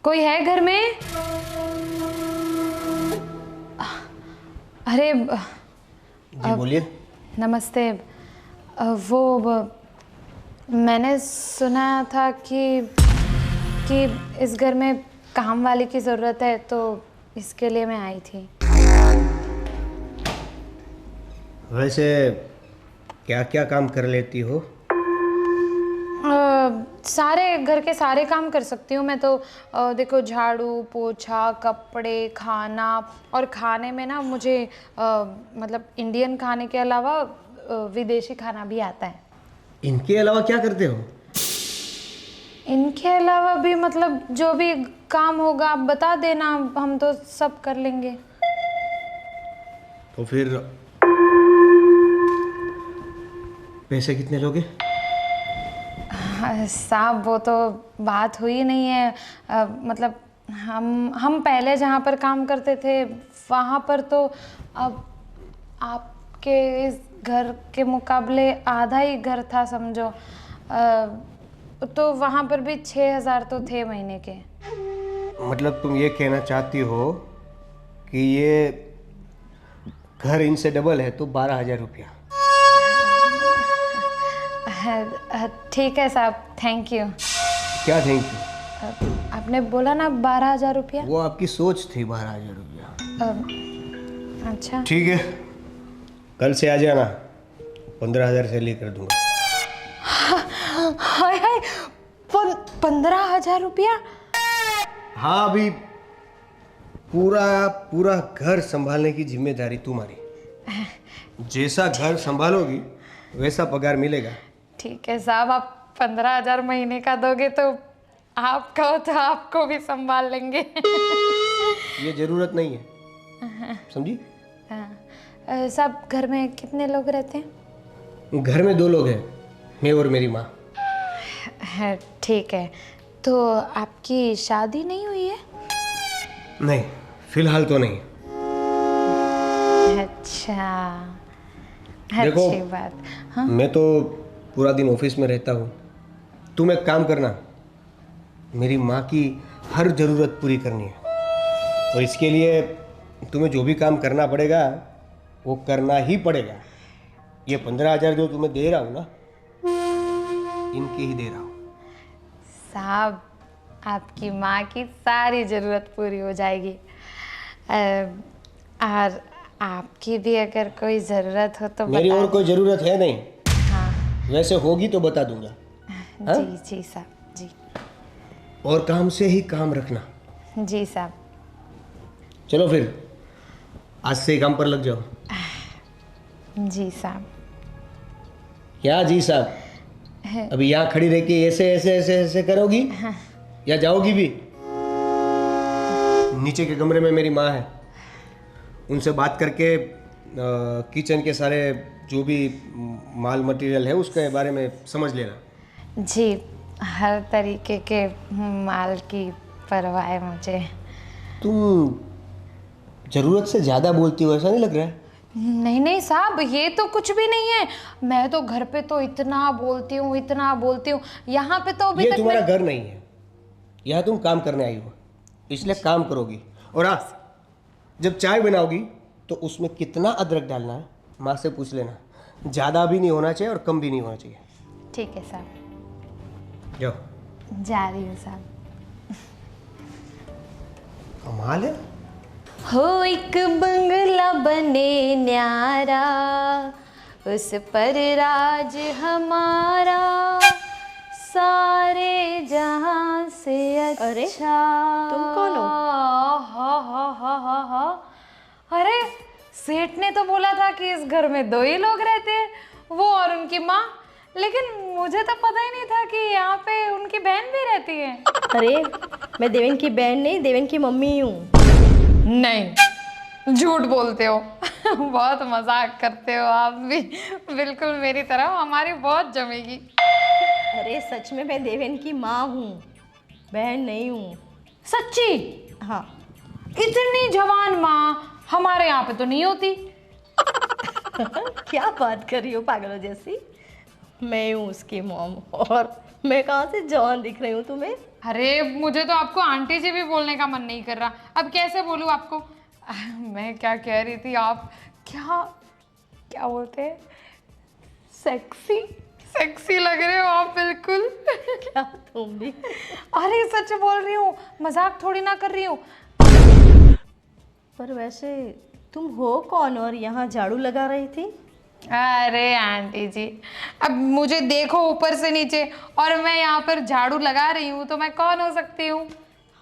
कोई है घर में? अरे जी बोलिए। नमस्ते। मैंने सुना था कि इस घर में काम वाली की ज़रूरत है, तो इसके लिए मैं आई थी। वैसे क्या क्या काम कर लेती हो? सारे घर के सारे काम कर सकती हूँ मैं तो। देखो, झाड़ू पोछा, कपड़े, खाना। और खाने में ना मुझे मतलब इंडियन खाने के अलावा विदेशी खाना भी आता है। इनके अलावा क्या करते हो? इनके अलावा भी मतलब जो भी काम होगा आप बता देना, हम तो सब कर लेंगे। तो फिर पैसे कितने लोगे? साहब, वो तो बात हुई नहीं है। मतलब हम पहले जहाँ पर काम करते थे वहाँ पर तो अब आपके इस घर के मुकाबले आधा ही घर था समझो। तो वहाँ पर भी 6,000 तो थे महीने के। मतलब तुम ये कहना चाहती हो कि ये घर इनसे डबल है तो 12,000 रुपया? ठीक है साहब, थैंक यू। क्या थैंक यू? आपने बोला ना 12,000 रुपया। वो आपकी सोच थी 12,000 रुपया। अच्छा ठीक है, कल से आ जाना, 15,000 सैलरी कर दूंगा। हाय हाय, 15,000 रुपया? हाँ, अभी पूरा घर संभालने की जिम्मेदारी तुम्हारी। जैसा घर संभालोगी वैसा पगार मिलेगा। ठीक है साहब, आप 15,000 महीने का दोगे तो आप कहो तो आपको भी संभाल लेंगे। ये जरूरत नहीं है, समझी? साहब, घर में कितने लोग रहते हैं? घर में 2 लोग हैं, मैं और मेरी माँ। ठीक है, तो आपकी शादी नहीं हुई है? नहीं, फिलहाल तो नहीं। अच्छा, देखो, अच्छी बात। हाँ, मैं तो पूरा दिन ऑफिस में रहता हूँ। तुम एक काम करना, मेरी माँ की हर ज़रूरत पूरी करनी है, और इसके लिए तुम्हें जो भी काम करना पड़ेगा वो करना ही पड़ेगा। ये 15,000 जो तुम्हें दे रहा हूँ ना, इनके ही दे रहा हूँ। साहब, आपकी माँ की सारी ज़रूरत पूरी हो जाएगी। और आपकी भी अगर कोई ज़रूरत हो तो मेरी बता और कोई दें। ज़रूरत है नहीं। हाँ वैसे होगी तो बता दूंगा। हाँ? जी जी साहब, जी और काम से ही काम रखना। जी साहब। चलो फिर, आज से काम पर लग जाओ। जी साहब। क्या जी साहब? अभी यहाँ खड़ी रह के ऐसे ऐसे ऐसे ऐसे करोगी या जाओगी भी? नीचे के कमरे में मेरी माँ है, उनसे बात करके किचन के सारे जो भी माल मटेरियल है उसके बारे में समझ लेना। जी, हर तरीके के माल की परवाह है मुझे। तुम ज़रूरत से ज़्यादा बोलती हो, ऐसा नहीं लग रहा है? नहीं नहीं साहब, ये तो कुछ भी नहीं है। मैं तो घर पे तो इतना बोलती हूँ, इतना बोलती हूँ। यहाँ पे तो अभी ये तक तुम्हारा घर नहीं है, यहाँ तुम काम करने आई हो, इसलिए काम करोगी। और हाँ, जब चाय बनाओगी तो उसमें कितना अदरक डालना है माँ से पूछ लेना। ज़्यादा भी नहीं होना चाहिए और कम भी नहीं होना चाहिए। ठीक है साहब, जाओ। जा रही हूँ साहब। कमाल है। हो एक बंगला बने न्यारा, उस पर राज हमारा, सारे जहां से अच्छा। अरे, तुम कौन हो? हा। अरे, सेठ ने तो बोला था कि इस घर में 2 ही लोग रहते हैं, वो और उनकी माँ। लेकिन मुझे तो पता ही नहीं था कि यहाँ पे उनकी बहन भी रहती है। अरे, मैं देवेन की बहन नहीं, देवेन की मम्मी हूँ। नहीं, झूठ बोलते हो। बहुत मजाक करते हो आप भी। बिल्कुल मेरी तरह, हमारी बहुत जमेगी। अरे सच में मैं देवेन की माँ हूँ, बहन नहीं हूँ। सच्ची? हाँ। इतनी जवान माँ हमारे यहाँ पे तो नहीं होती। क्या बात कर रही हो पागलों जैसी? मैं हूँ उसकी मॉम, और मैं कहाँ से जवान दिख रही हूँ तुम्हें? अरे मुझे तो आपको आंटी जी भी बोलने का मन नहीं कर रहा, अब कैसे बोलूँ आपको। मैं क्या कह रही थी, आप क्या क्या बोलते हैं, सेक्सी सेक्सी लग रहे हो आप बिल्कुल। क्या तुम भी? अरे सच बोल रही हूँ, मजाक थोड़ी ना कर रही हूँ। पर वैसे तुम हो कौन और यहाँ झाड़ू लगा रही थी? अरे आंटी जी, अब मुझे देखो ऊपर से नीचे और मैं यहाँ पर झाड़ू लगा रही हूँ तो मैं कौन हो सकती हूँ।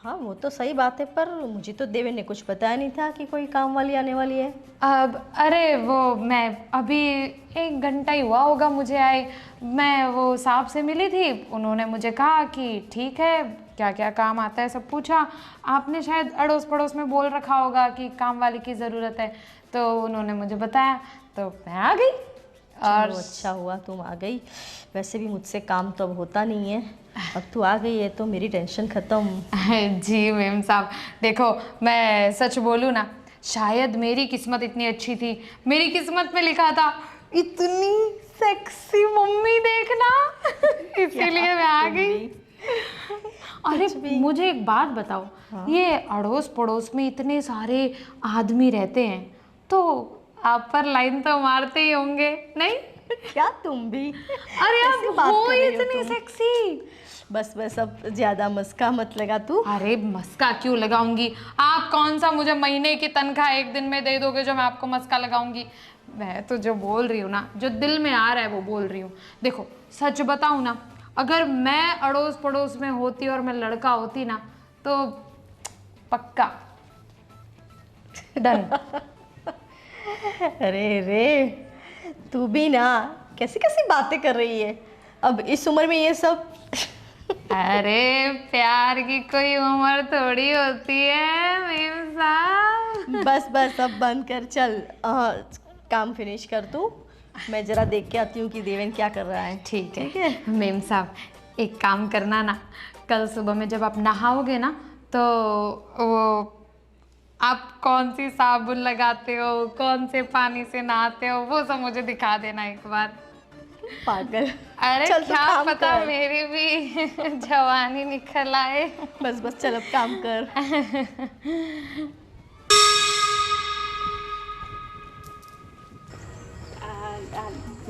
हाँ वो तो सही बात है, पर मुझे तो देवेन ने कुछ बताया नहीं था कि कोई काम वाली आने वाली है। अब अरे वो मैं अभी 1 घंटा ही हुआ होगा मुझे आए। मैं वो साहब से मिली थी, उन्होंने मुझे कहा कि ठीक है, क्या क्या काम आता है सब पूछा। आपने शायद अड़ोस पड़ोस में बोल रखा होगा कि काम वाली की ज़रूरत है, तो उन्होंने मुझे बताया तो मैं आ गई। और चलो अच्छा हुआ तुम आ गई, वैसे भी मुझसे काम तो अब होता नहीं है, अब तू आ गई है तो मेरी टेंशन ख़त्म। जी मेम साहब, देखो मैं सच बोलूँ ना, शायद मेरी किस्मत इतनी अच्छी थी, मेरी किस्मत में लिखा था इतनी सेक्सी मम्मी देखना। इसीलिए मैं आ गई। अरे मुझे एक बात बताओ, हाँ? ये अड़ोस पड़ोस में इतने सारे आदमी रहते हैं तो आप पर लाइन तो मारते ही होंगे नहीं? क्या तुम भी? अरे आप हो इतनी सेक्सी। बस बस अब ज्यादा मस्का मत लगा तू। अरे मस्का क्यों लगाऊंगी, आप कौन सा मुझे महीने की तनख्वाह 1 दिन में दे दोगे जो मैं आपको मस्का लगाऊंगी। मैं तो जो बोल रही हूँ ना, जो दिल में आ रहा है वो बोल रही हूँ। देखो सच बताऊँ ना, अगर मैं अड़ोस पड़ोस में होती और मैं लड़का होती ना तो पक्का डन। अरे रे, तू भी ना कैसी कैसी बातें कर रही है अब इस उम्र में ये सब। अरे प्यार की कोई उम्र थोड़ी होती है मेम साहब। बस बस अब बंद कर, चल काम फिनिश कर तू, मैं जरा देख के आती हूँ कि देवेन क्या कर रहा है। ठीक है मेम साहब, एक काम करना ना, कल सुबह में जब आप नहाओगे ना तो वो आप कौन सी साबुन लगाते हो, कौन से पानी से नहाते हो, वो सब मुझे दिखा देना एक बार। पागल। अरे चल क्या पता मेरी भी जवानी निकल आए। बस बस चल अब काम कर।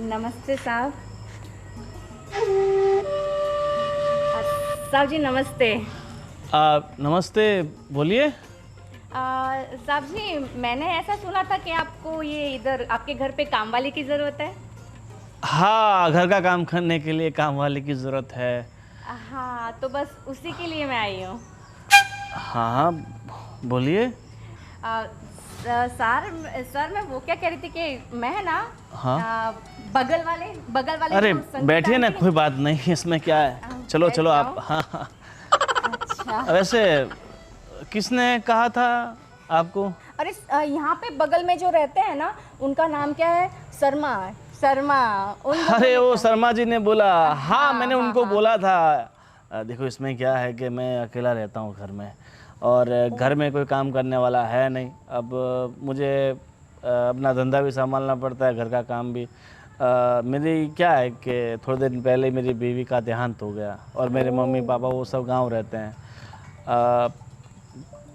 नमस्ते साहब। साहब जी नमस्ते। नमस्ते, बोलिए। साहब जी मैंने ऐसा सुना था कि आपको ये इधर आपके घर पे काम वाली की ज़रूरत है। हाँ, घर का काम करने के लिए काम वाले की ज़रूरत है। हाँ तो बस उसी के लिए मैं आई हूँ। हाँ बोलिए। सर मैं वो क्या कह रही थी कि मैं ना, हाँ बगल वाले अरे बैठिए ना, कोई बात नहीं, इसमें क्या है। चलो चलो आप। हाँ हाँ। अच्छा वैसे किसने कहा था आपको? अरे यहाँ पे बगल में जो रहते हैं ना, उनका नाम क्या है? शर्मा। अरे वो शर्मा जी ने बोला। हाँ मैंने उनको बोला था। देखो इसमें क्या है कि मैं अकेला रहता हूँ घर में, और घर में कोई काम करने वाला है नहीं। अब मुझे अपना धंधा भी संभालना पड़ता है, घर का काम भी। मेरी क्या है कि थोड़े दिन पहले मेरी बीवी का देहांत हो गया, और मेरे मम्मी पापा वो सब गांव रहते हैं।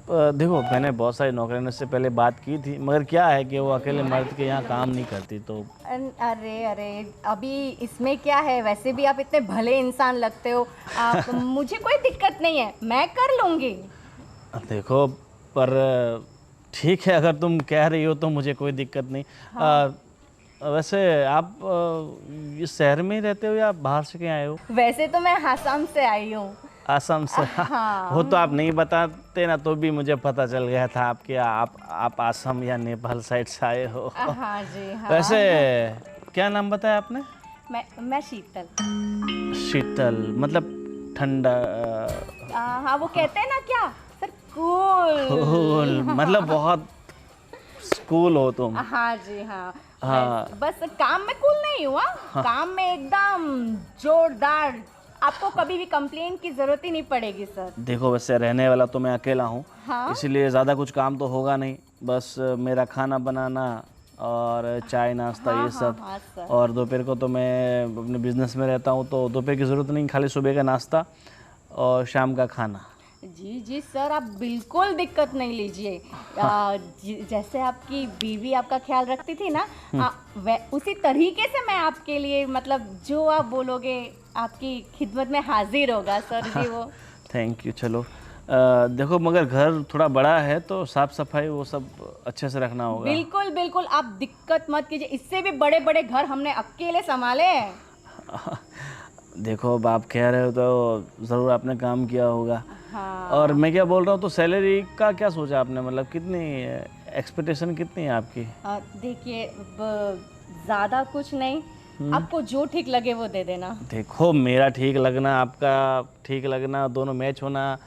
देखो मैंने बहुत सारी नौकरानियों से पहले बात की थी, मगर क्या है कि वो अकेले मर्द के यहाँ काम नहीं करती। तो अरे अभी इसमें क्या है, वैसे भी आप इतने भले इंसान लगते हो। आप मुझे कोई दिक्कत नहीं है, मैं कर लूँगी। देखो पर ठीक है, अगर तुम कह रही हो तो मुझे कोई दिक्कत नहीं। वैसे आप इस शहर में ही रहते हो या बाहर से कहीं आए हो? वैसे तो मैं आसाम से आई हूँ। आसाम से? हाँ। वो तो आप नहीं बताते ना तो भी मुझे पता चल गया था आपके आप आसाम या नेपाल साइड से आए हो। हाँ जी हाँ। वैसे क्या नाम बताया आपने? मैं शीतल। शीतल मतलब ठंडा? हाँ वो कहते हैं ना क्या सर, कूल। मतलब बहुत कूल हो तुम। हाँ जी हाँ। हाँ। बस काम में कूल नहीं हुआ, काम में एकदम जोरदार। आपको कभी भी कंप्लेन की जरूरत ही नहीं पड़ेगी सर। देखो वैसे रहने वाला तो मैं अकेला हूँ। हाँ? इसीलिए ज़्यादा कुछ काम तो होगा नहीं, बस मेरा खाना बनाना और चाय नाश्ता ये सब। हाँ सर। और दोपहर को तो मैं अपने बिजनेस में रहता हूँ, तो दोपहर की ज़रूरत नहीं, खाली सुबह का नाश्ता और शाम का खाना। जी जी सर, आप बिल्कुल दिक्कत नहीं लीजिए। जैसे आपकी बीवी आपका ख्याल रखती थी ना, उसी तरीके से मैं आपके लिए, मतलब जो आप बोलोगे आपकी खिदमत में हाजिर होगा सर जी वो। Thank you. चलो देखो, मगर घर थोड़ा बड़ा है तो साफ़ सफाई वो सब अच्छे से रखना होगा। बिल्कुल बिल्कुल, आप दिक्कत मत कीजिए, इससे भी बड़े बड़े घर हमने अकेले संभाले हैं। देखो, अब आप कह रहे हो तो ज़रूर आपने काम किया होगा। हाँ। और मैं क्या बोल रहा हूँ, तो सैलरी का क्या सोचा आपने, मतलब कितनी एक्सपेक्टेशन कितनी है आपकी? देखिए, ज़्यादा कुछ नहीं, आपको जो ठीक लगे वो दे देना। देखो, मेरा ठीक लगना आपका ठीक लगना दोनों मैच होना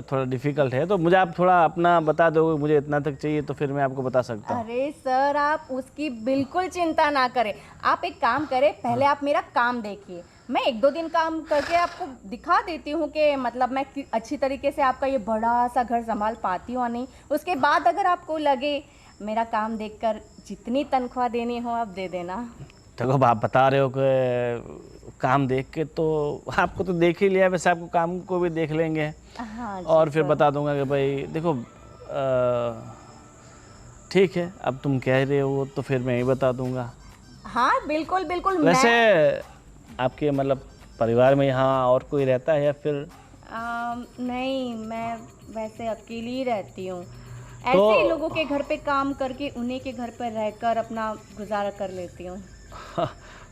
थोड़ा डिफ़िकल्ट है, तो मुझे आप थोड़ा अपना बता दोगे, मुझे इतना तक चाहिए, तो फिर मैं आपको बता सकता हूँ। अरे सर, आप उसकी बिल्कुल चिंता ना करें। आप एक काम करें, पहले आप मेरा काम देखिए, मैं 1-2 दिन काम करके आपको दिखा देती हूँ कि मतलब मैं अच्छी तरीके से आपका ये बड़ा सा घर संभाल पाती हूँ नहीं। उसके बाद अगर आपको लगे, मेरा काम देखकर जितनी तनख्वाह देनी हो आप दे देना। देखो, आप बता रहे हो कि काम देख के, तो आपको तो देख ही लिया, वैसे आपको काम को भी देख लेंगे। हाँ जी और फिर सर। बता दूंगा कि भाई देखो, ठीक है, अब तुम कह रहे हो तो फिर मैं ही बता दूंगा। हाँ बिल्कुल बिल्कुल। वैसे आपके मतलब परिवार में यहाँ और कोई रहता है या फिर? नहीं, मैं वैसे अकेली ही रहती हूँ। ऐसे ही लोगों के घर पे काम करके उन्हीं के घर पर रहकर अपना गुजारा कर लेती हूँ।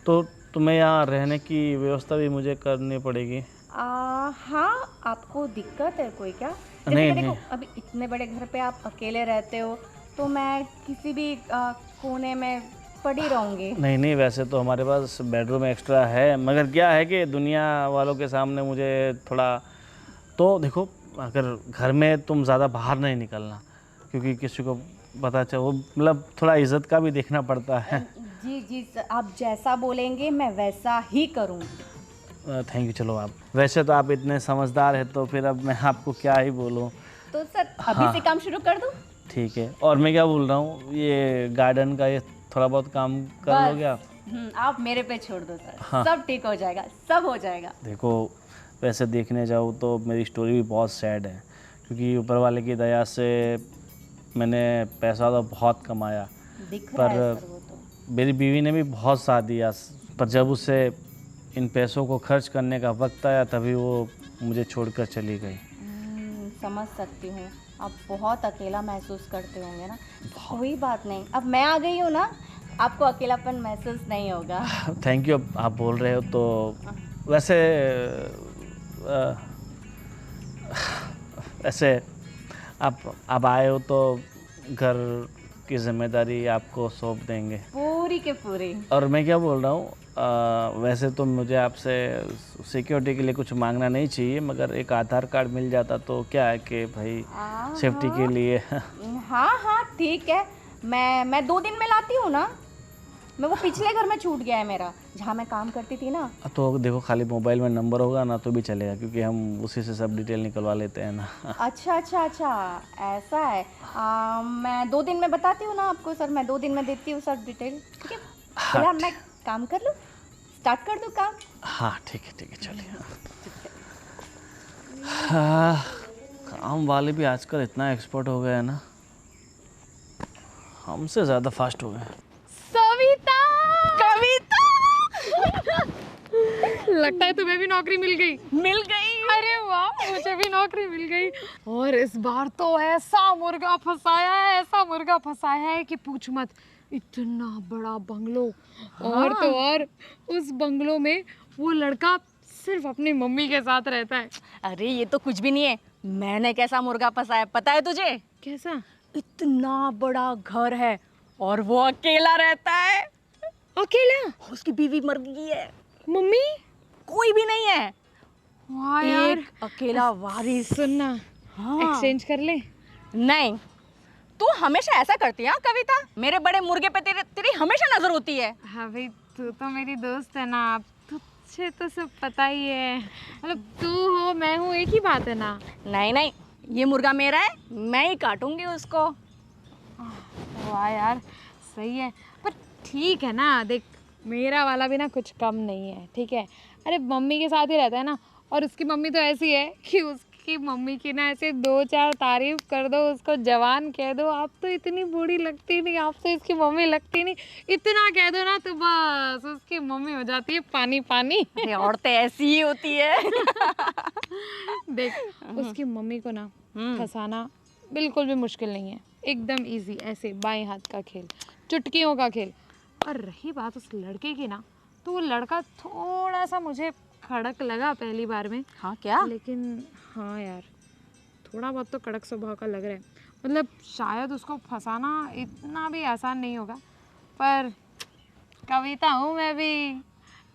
तो तुम्हें यहाँ रहने की व्यवस्था भी मुझे करनी पड़ेगी? हाँ, आपको दिक्कत है कोई क्या? जैसे नहीं, कि देखो, नहीं। अभी इतने बड़े घर पे आप अकेले रहते हो, तो मैं किसी भी कोने में पड़ी रहूँगी। नहीं नहीं, वैसे तो हमारे पास बेडरूम एक्स्ट्रा है, मगर क्या है कि दुनिया वालों के सामने मुझे थोड़ा, तो देखो, अगर घर में तुम ज़्यादा बाहर नहीं निकलना, क्योंकि किसी को पता चले, वो मतलब थोड़ा इज्जत का भी देखना पड़ता है। जी जी सर, आप जैसा बोलेंगे मैं वैसा ही करूँगी। Thank you. चलो, आप वैसे तो आप इतने समझदार हैं, तो फिर अब मैं आपको क्या ही बोलूँ। तो सर अभी से काम शुरू कर दूँ? ठीक है। और मैं क्या बोल रहा हूँ, ये गार्डन का ये थोड़ा बहुत काम कर लोगे आप? आप मेरे पे छोड़ दो सर। हाँ। सब ठीक हो जाएगा, सब हो जाएगा। देखो, वैसे देखने जाऊँ तो मेरी स्टोरी भी बहुत सैड है, क्योंकि ऊपर वाले की दया से मैंने पैसा तो बहुत कमाया, दिख रहा है पर सर वो तो। मेरी बीवी ने भी बहुत साथ दिया, पर जब उसे इन पैसों को खर्च करने का वक्त आया, तभी वो मुझे छोड़कर चली गई। समझ सकती हूँ, आप बहुत अकेला महसूस करते होंगे ना। कोई बात नहीं, अब मैं आ गई हूँ ना, आपको अकेलापन महसूस नहीं होगा। थैंक यू, आप बोल रहे हो तो। वैसे वैसे आप आए हो तो घर की जिम्मेदारी आपको सौंप देंगे, पूरी के पूरी। और मैं क्या बोल रहा हूँ, वैसे तो मुझे आपसे सिक्योरिटी के लिए कुछ मांगना नहीं चाहिए, मगर एक आधार कार्ड मिल जाता तो क्या है कि भाई सेफ्टी के लिए। हाँ हाँ ठीक है, मैं 2 दिन में लाती हूँ ना। मैं वो पिछले घर में छूट गया है मेरा, जहाँ मैं काम करती थी ना। तो देखो, खाली मोबाइल में नंबर होगा ना तो भी चलेगा, क्योंकि हम उसी से सब डिटेल निकलवा लेते हैं ना। अच्छा अच्छा अच्छा, ऐसा है। मैं 2 दिन में बताती हूँ ना आपको सर, मैं 2 दिन में देती हूँ सब डिटेल, ठीक है? हाँ, मैं काम कर लूँ, स्टार्ट कर दूँ काम? हाँ ठीक है, चलिए। हाँ, काम वाले भी आजकल इतना एक्सपर्ट हो गए हैं ना, हमसे ज़्यादा फास्ट हो गए। सविता! कविता! लगता है तुम्हें भी नौकरी मिल गई। मिल गई। अरे वाह, मुझे भी नौकरी मिल गई। और इस बार तो ऐसा मुर्गा फंसाया है कि पूछ मत। इतना बड़ा बंगलो, और तो और उस बंगलो में वो लड़का सिर्फ अपनी मम्मी के साथ रहता है। अरे ये तो कुछ भी नहीं है, मैंने कैसा मुर्गा फंसाया पता है तुझे? कैसा? इतना बड़ा घर है और वो अकेला रहता है। अकेला? उसकी बीवी मर गई है, मम्मी? कोई भी नहीं है, वाह यार, एक अकेला वारिस। सुनना, एक्सचेंज कर ले। नहीं, तू हमेशा ऐसा करती है कविता, मेरे बड़े मुर्गे पे तेरी हमेशा नजर होती है। हाँ भाई, तू तो मेरी दोस्त है ना, तुझे तो सब पता ही है। मतलब तू हो मैं हूँ, एक ही बात है ना। नहीं नहीं, ये मुर्गा मेरा है, मैं ही काटूंगी उसको। वाह यार, सही है, पर ठीक है ना, देख मेरा वाला भी ना कुछ कम नहीं है, ठीक है। अरे मम्मी के साथ ही रहता है ना, और उसकी मम्मी तो ऐसी है कि उसकी मम्मी की ना ऐसे 2-4 तारीफ कर दो, उसको जवान कह दो, आप तो इतनी बूढ़ी लगती नहीं, आप तो इसकी मम्मी लगती नहीं, इतना कह दो ना तो बस उसकी मम्मी हो जाती है पानी पानी। अरे औरतें ऐसी ही होती है। देख उसकी मम्मी को ना फंसाना बिल्कुल भी मुश्किल नहीं है, एकदम इजी, ऐसे बाएं हाथ का खेल, चुटकियों का खेल। और रही बात उस लड़के की ना, तो वो लड़का थोड़ा सा मुझे कड़क लगा पहली बार में। हाँ क्या? लेकिन हाँ यार, थोड़ा बहुत तो कड़क स्वभाव का लग रहा है, मतलब शायद उसको फंसाना इतना भी आसान नहीं होगा, पर कविता हूँ मैं भी,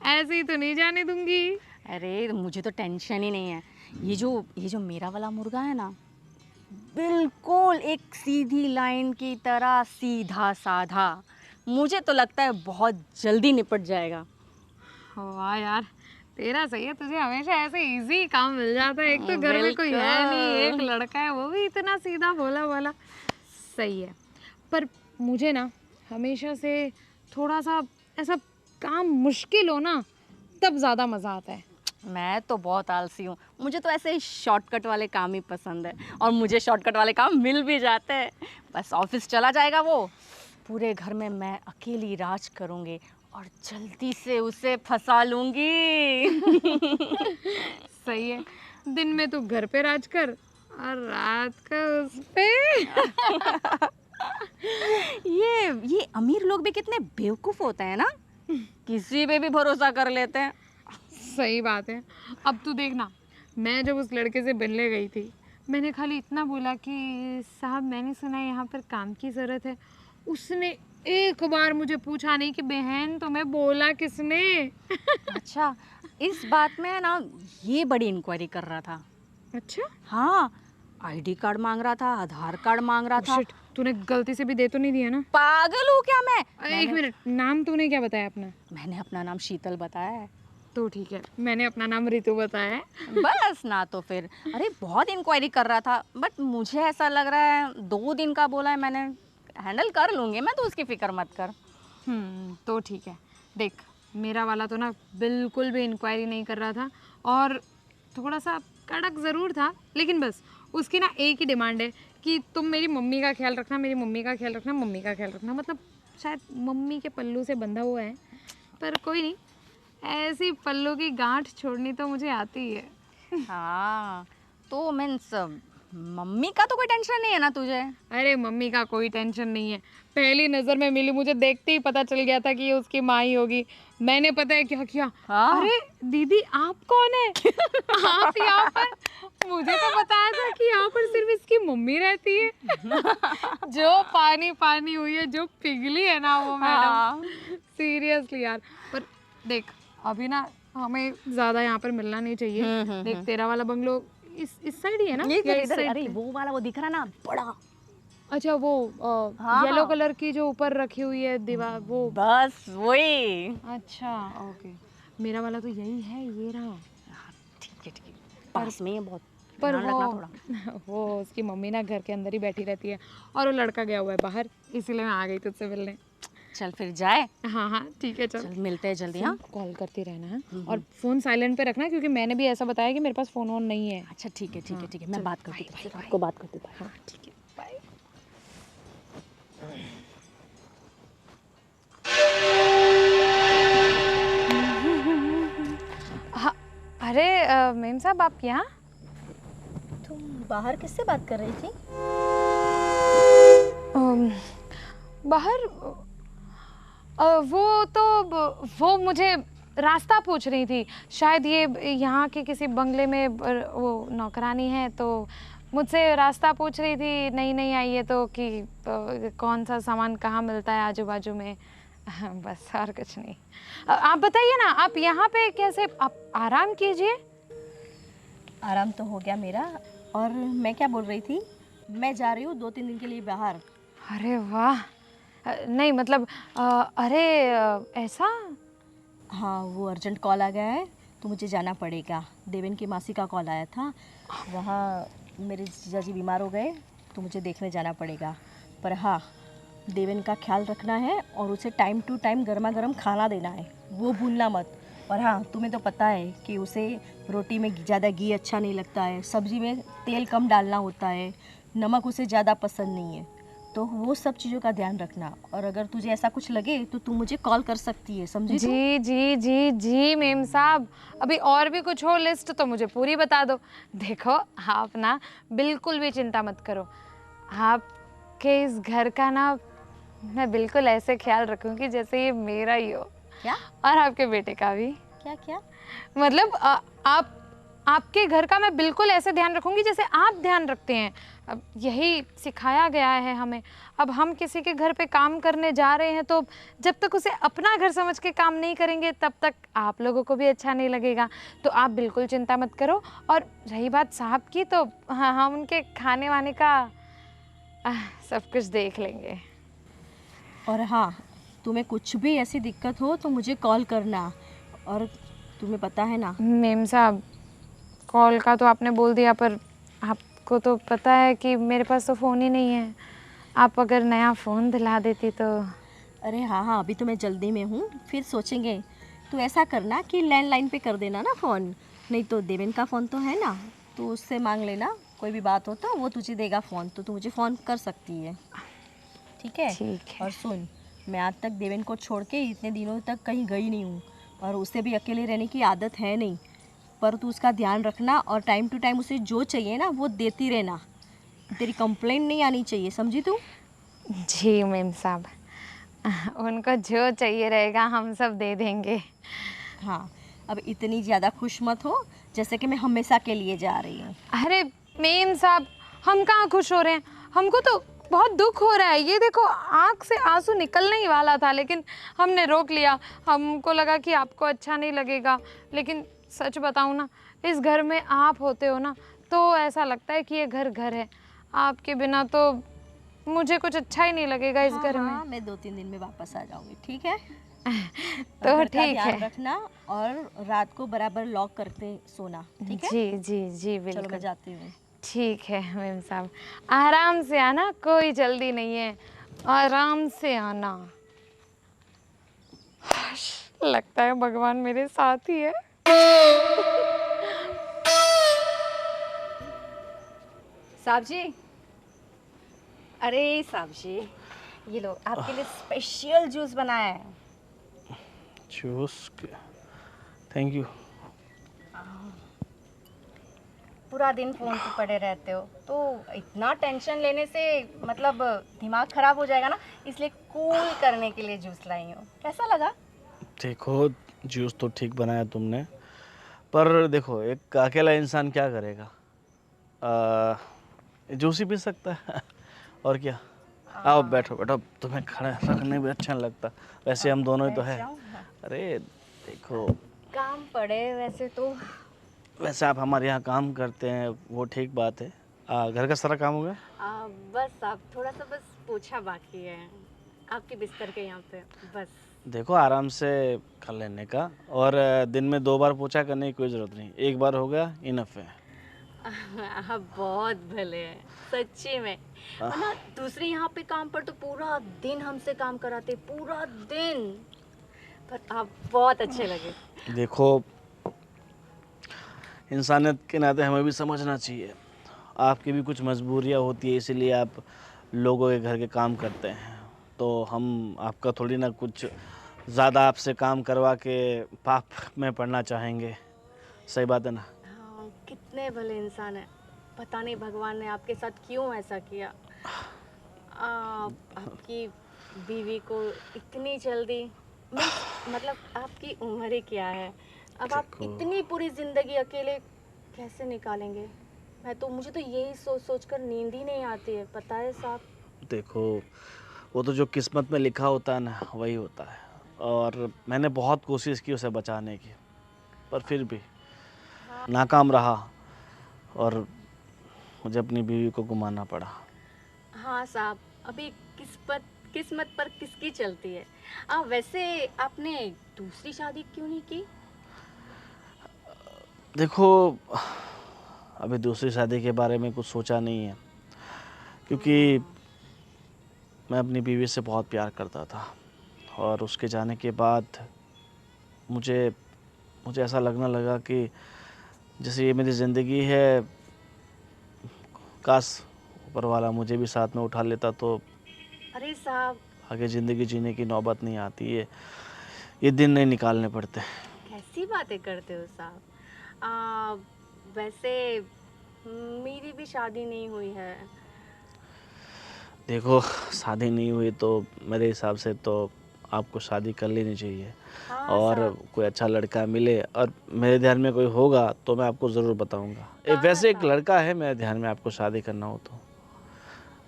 ऐसी तो नहीं जाने दूंगी। अरे मुझे तो टेंशन ही नहीं है। ये जो मेरा वाला मुर्गा है ना, बिल्कुल एक सीधी लाइन की तरह सीधा साधा, मुझे तो लगता है बहुत जल्दी निपट जाएगा। वाह यार, तेरा सही है, तुझे हमेशा ऐसे इजी काम मिल जाता है। एक तो घर में कोई है नहीं, एक लड़का है, वो भी इतना सीधा भोला भोला, सही है। पर मुझे ना हमेशा से थोड़ा सा ऐसा काम मुश्किल हो ना, तब ज़्यादा मज़ा आता है। मैं तो बहुत आलसी हूँ, मुझे तो ऐसे शॉर्टकट वाले काम ही पसंद है, और मुझे शॉर्टकट वाले काम मिल भी जाते हैं। बस ऑफिस चला जाएगा वो, पूरे घर में मैं अकेली राज करूँगी और जल्दी से उसे फंसा लूँगी। सही है, दिन में तू घर पे राज कर और रात को उस पे। ये अमीर लोग भी कितने बेवकूफ़ होते हैं ना, किसी पे भी भरोसा कर लेते हैं। सही बात है। अब तू देखना, मैं जब उस लड़के से मिलने गई थी, मैंने खाली इतना बोला कि साहब मैंने सुना है यहाँ पर काम की ज़रूरत है, उसने एक बार मुझे पूछा नहीं कि बहन तुम्हें बोला किसने। अच्छा, इस बात में ना ये बड़ी इंक्वायरी कर रहा था। अच्छा, हाँ, आईडी कार्ड मांग रहा था, आधार कार्ड मांग रहा था। शिट, तूने गलती से भी दे तो नहीं दिया ना? पागल हूँ क्या मैं? एक मिनट, नाम तूने क्या बताया अपना? मैंने अपना नाम शीतल बताया है। तो ठीक है, मैंने अपना नाम रितु बताया है। बस ना तो फिर, अरे बहुत इंक्वायरी कर रहा था, बट मुझे ऐसा लग रहा है 2 दिन का बोला है मैंने, हैंडल कर लूँगी मैं, तो उसकी फिक्र मत कर। तो ठीक है। देख मेरा वाला तो ना बिल्कुल भी इंक्वायरी नहीं कर रहा था, और थोड़ा सा कड़क ज़रूर था, लेकिन बस उसकी ना एक ही डिमांड है कि तुम मेरी मम्मी का ख्याल रखना, मेरी मम्मी का ख्याल रखना, मम्मी का ख्याल रखना। मतलब शायद मम्मी के पल्लू से बंधा हुआ है, पर कोई नहीं, ऐसी पल्लू की गांठ छोड़नी तो मुझे आती है। हाँ, तो मीन्स मम्मी का तो कोई टेंशन नहीं है ना तुझे? अरे मम्मी का कोई टेंशन नहीं है, पहली नज़र में मिली, मुझे देखते ही पता चल गया था कि ये उसकी माँ ही होगी। मैंने पता है क्या किया? हाँ? अरे दीदी आप कौन है? आप यहाँ पर? मुझे तो बताया था कि यहाँ पर सिर्फ इसकी मम्मी रहती है। जो पानी पानी हुई है, जो पिघली है ना वो मैडम, सीरियसली यार। पर देख अभी ना हमें ज़्यादा यहाँ पर मिलना नहीं चाहिए। देख तेरा वाला बंगलो इस साइड ही है ना? ये या इस इधर, side अरे पे? वो वाला, वो दिख रहा ना बड़ा। अच्छा वो हाँ, येलो कलर की जो ऊपर रखी हुई है दीवार, वो? बस वही। अच्छा ओके, मेरा वाला तो यही है, ये रहा। हाँ, ठीक है ठीक है, पास में ही है बहुत, पर ध्यान वो रखना थोड़ा। वो उसकी मम्मी ना घर के अंदर ही बैठी रहती है, और वो लड़का गया हुआ है बाहर, इसीलिए मैं आ गई तुझसे मिलने। चल फिर जाए। हाँ हाँ ठीक है, चल चल मिलते हैं जल्दी। हाँ कॉल करती रहना है, और फ़ोन साइलेंट पे रखना, क्योंकि मैंने भी ऐसा बताया कि मेरे पास फ़ोन ऑन नहीं है। अच्छा ठीक है ठीक है ठीक है, मैं बात करती हूँ, आपको बात करती हूँ। हाँ ठीक है, बाय। हाँ, अरे मेम साहब आप यहाँ? तुम बाहर किससे बात कर रही थी? बाहर वो मुझे रास्ता पूछ रही थी, शायद ये यहाँ के किसी बंगले में वो नौकरानी है, तो मुझसे रास्ता पूछ रही थी, नहीं आई है तो कि कौन सा सामान कहाँ मिलता है आजू बाजू में। बस और कुछ नहीं। आप बताइए ना, आप यहाँ पे कैसे? आप आराम कीजिए। आराम तो हो गया मेरा, और मैं क्या बोल रही थी, मैं जा रही हूँ 2-3 दिन के लिए बाहर। अरे वाह, नहीं मतलब अरे ऐसा? हाँ, वो अर्जेंट कॉल आ गया है तो मुझे जाना पड़ेगा। देवेन की मासी का कॉल आया था, वहाँ मेरे जीजा जी बीमार हो गए तो मुझे देखने जाना पड़ेगा। पर हाँ, देवेन का ख्याल रखना है और उसे टाइम टू टाइम गर्मा गर्म खाना देना है, वो भूलना मत। और हाँ, तुम्हें तो पता है कि उसे रोटी में ज़्यादा घी अच्छा नहीं लगता है, सब्ज़ी में तेल कम डालना होता है, नमक उसे ज़्यादा पसंद नहीं है, तो वो सब चीज़ों का ध्यान रखना। और अगर तुझे ऐसा कुछ लगे तो तू मुझे कॉल कर सकती है, समझी तू? जी जी जी जी मेम साहब, अभी और भी कुछ हो लिस्ट तो मुझे पूरी बता दो। देखो आप ना बिल्कुल भी चिंता मत करो, आपके इस घर का ना मैं बिल्कुल ऐसे ख्याल रखूंगी जैसे ये मेरा ही हो, क्या और आपके बेटे का भी। क्या क्या? मतलब आपके घर का मैं बिल्कुल ऐसे ध्यान रखूंगी जैसे आप ध्यान रखते हैं। अब यही सिखाया गया है हमें। अब हम किसी के घर पे काम करने जा रहे हैं तो जब तक उसे अपना घर समझ के काम नहीं करेंगे तब तक आप लोगों को भी अच्छा नहीं लगेगा। तो आप बिल्कुल चिंता मत करो। और रही बात साहब की, तो हाँ, हम उनके खाने वाने का सब कुछ देख लेंगे। और हाँ, तुम्हें कुछ भी ऐसी दिक्कत हो तो मुझे कॉल करना। और तुम्हें पता है ना, मेम साहब, कॉल का तो आपने बोल दिया, पर आपको तो पता है कि मेरे पास तो फ़ोन ही नहीं है। आप अगर नया फ़ोन दिला देती तो। अरे हाँ हाँ, अभी तो मैं जल्दी में हूँ, फिर सोचेंगे। तो ऐसा करना कि लैंडलाइन पे कर देना ना फ़ोन, नहीं तो देवेन का फ़ोन तो है ना, तो उससे मांग लेना। कोई भी बात हो तो वो तुझे देगा फ़ोन, तो तू मुझे फ़ोन कर सकती है, ठीक है? ठीक है। और सुन, मैं आज तक देवेन को छोड़ के इतने दिनों तक कहीं गई नहीं हूँ, और उसे भी अकेले रहने की आदत है नहीं। पर तू उसका ध्यान रखना और टाइम टू टाइम उसे जो चाहिए ना वो देती रहना। तेरी कंप्लेंट नहीं आनी चाहिए, समझी तू? जी मेम साहब, उनको जो चाहिए रहेगा हम सब दे देंगे। हाँ, अब इतनी ज़्यादा खुश मत हो जैसे कि मैं हमेशा के लिए जा रही हूँ। अरे मेम साहब, हम कहाँ खुश हो रहे हैं, हमको तो बहुत दुख हो रहा है। ये देखो, आँख से आंसू निकलने ही वाला था लेकिन हमने रोक लिया। हमको लगा कि आपको अच्छा नहीं लगेगा, लेकिन सच बताऊँ ना, इस घर में आप होते हो ना तो ऐसा लगता है कि ये घर घर है। आपके बिना तो मुझे कुछ अच्छा ही नहीं लगेगा इस घर में। हाँ, मैं 2-3 दिन में वापस आ जाऊँगी, ठीक है? और तो घर का ठीक ध्यान है। रखना और रात को बराबर लॉक करके सोना, ठीक है? जी जी जी चलो, मैं बिल्कुल। जाती हूँ। ठीक है मेम साहब, आराम से आना, कोई जल्दी नहीं है, आराम से आना। लगता है भगवान मेरे साथ ही है। साहब जी, अरे साहब जी, ये लो आपके लिए स्पेशल जूस बनाया है। जूस? Thank you. पूरा दिन फ़ोन पे पड़े रहते हो तो इतना टेंशन लेने से मतलब दिमाग ख़राब हो जाएगा ना, इसलिए कूल करने के लिए जूस लाई हूँ। कैसा लगा? देखो, जूस तो ठीक बनाया तुमने, पर देखो एक अकेला इंसान क्या करेगा? जूस ही पी सकता है। और क्या। आओ बैठो बैठो, तुम्हें खड़ा रखने भी अच्छा नहीं लगता, वैसे हम दोनों ही तो बैठ है। जाऊँ? अरे देखो, काम पड़े वैसे तो। वैसे आप हमारे यहाँ काम करते हैं वो ठीक बात है। घर का सारा काम हो गया? बस आप थोड़ा सा बस पोछा बाकी है आपके बिस्तर के यहाँ पे, बस। देखो आराम से कर लेने का, और दिन में 2 बार पोछा करने की कोई ज़रूरत नहीं, एक बार हो गया इनफ है। आप बहुत भले हैं, सच्ची में। और ना, दूसरे यहाँ पे काम पर तो पूरा दिन हमसे काम कराते, पूरा दिन। पर आप बहुत अच्छे लगे। देखो, इंसानियत के नाते हमें भी समझना चाहिए, आपकी भी कुछ मजबूरियाँ होती है, इसीलिए आप लोगों के घर के काम करते हैं। तो हम आपका थोड़ी ना कुछ ज़्यादा आपसे काम करवा के पाप में पड़ना चाहेंगे। सही बात है ना? हाँ, कितने भले इंसान हैं। पता नहीं भगवान ने आपके साथ क्यों ऐसा किया। आपकी बीवी को इतनी जल्दी, मतलब आपकी उम्र ही क्या है, अब आप देखो, इतनी पूरी ज़िंदगी अकेले कैसे निकालेंगे? मुझे तो यही सोच सोच कर नींद ही नहीं आती है, पता है साहब। देखो, वो तो जो किस्मत में लिखा होता है ना वही होता है, और मैंने बहुत कोशिश की उसे बचाने की, पर फिर भी नाकाम रहा, और मुझे अपनी बीवी को गुमाना पड़ा। हाँ साहब, अभी किस्मत किस्मत पर किसकी चलती है। वैसे आपने दूसरी शादी क्यों नहीं की? देखो, अभी दूसरी शादी के बारे में कुछ सोचा नहीं है, क्योंकि मैं अपनी बीवी से बहुत प्यार करता था और उसके जाने के बाद मुझे मुझे ऐसा लगने लगा कि जैसे ये मेरी ज़िंदगी है, काश ऊपर वाला मुझे भी साथ में उठा लेता तो अरे साहब, आगे ज़िंदगी जीने की नौबत नहीं आती। ये दिन नहीं निकालने पड़ते। कैसी बातें करते हो साहब। वैसे मेरी भी शादी नहीं हुई है। देखो, शादी नहीं हुई तो मेरे हिसाब से तो आपको शादी कर लेनी चाहिए। हाँ और साहब। कोई अच्छा लड़का मिले और मेरे ध्यान में कोई होगा तो मैं आपको ज़रूर बताऊंगा। वैसे एक लड़का है मेरे ध्यान में, आपको शादी करना हो तो।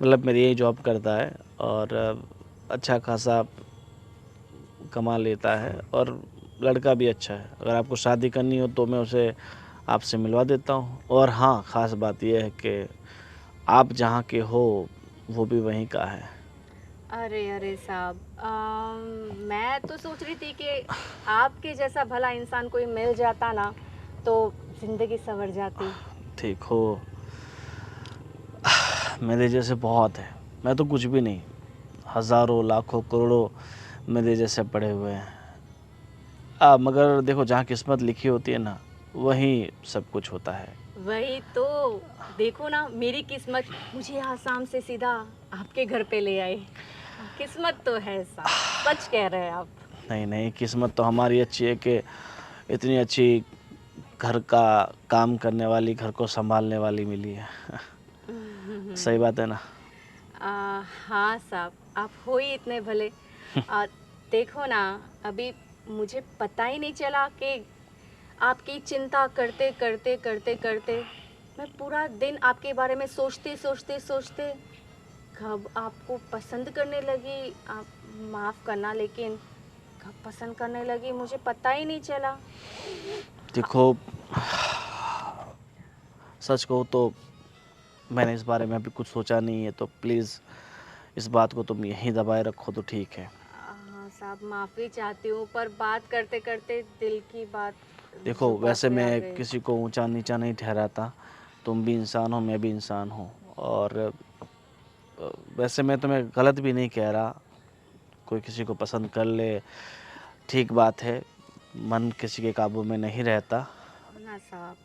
मतलब मेरी यही जॉब करता है और अच्छा खासा कमा लेता है और लड़का भी अच्छा है। अगर आपको शादी करनी हो तो मैं उसे आपसे मिलवा देता हूँ। और हाँ, ख़ास बात यह है कि आप जहाँ के हो वो भी वहीं का है। अरे अरे साहब, मैं तो सोच रही थी कि आपके जैसा भला इंसान कोई मिल जाता ना तो ज़िंदगी संवर जाती। ठीक हो, मेरे जैसे बहुत है। मैं तो कुछ भी नहीं, हज़ारों लाखों करोड़ों मेरे जैसे पड़े हुए हैं। मगर देखो, जहाँ किस्मत लिखी होती है ना वहीं सब कुछ होता है। वही तो, देखो ना, मेरी किस्मत मुझे आसाम से सीधा आपके घर पे ले आई। किस्मत तो है साहब, सच कह रहे हैं आप। नहीं नहीं, किस्मत तो हमारी अच्छी है कि इतनी अच्छी घर का काम करने वाली, घर को संभालने वाली मिली है। सही बात है ना? हाँ साहब, आप हो ही इतने भले। देखो ना, अभी मुझे पता ही नहीं चला कि आपकी चिंता करते करते करते करते मैं पूरा दिन आपके बारे में सोचते सोचते सोचते कब आपको पसंद करने लगी। आप माफ़ करना, लेकिन कब पसंद करने लगी मुझे पता ही नहीं चला। देखो, सच कहूँ तो मैंने इस बारे में अभी कुछ सोचा नहीं है, तो प्लीज़ इस बात को तुम यहीं दबाए रखो तो ठीक है। हाँ साहब, माफ़ी चाहती हूँ, पर बात करते करते दिल की बात देखो, ज़ुबान वैसे पे आ मैं गई। किसी को ऊंचा नीचा नहीं ठहराता। तुम भी इंसान हो, मैं भी इंसान हूँ। और वैसे मैं तुम्हें गलत भी नहीं कह रहा। कोई किसी को पसंद कर ले, ठीक बात है। मन किसी के काबू में नहीं रहता। ना साहब,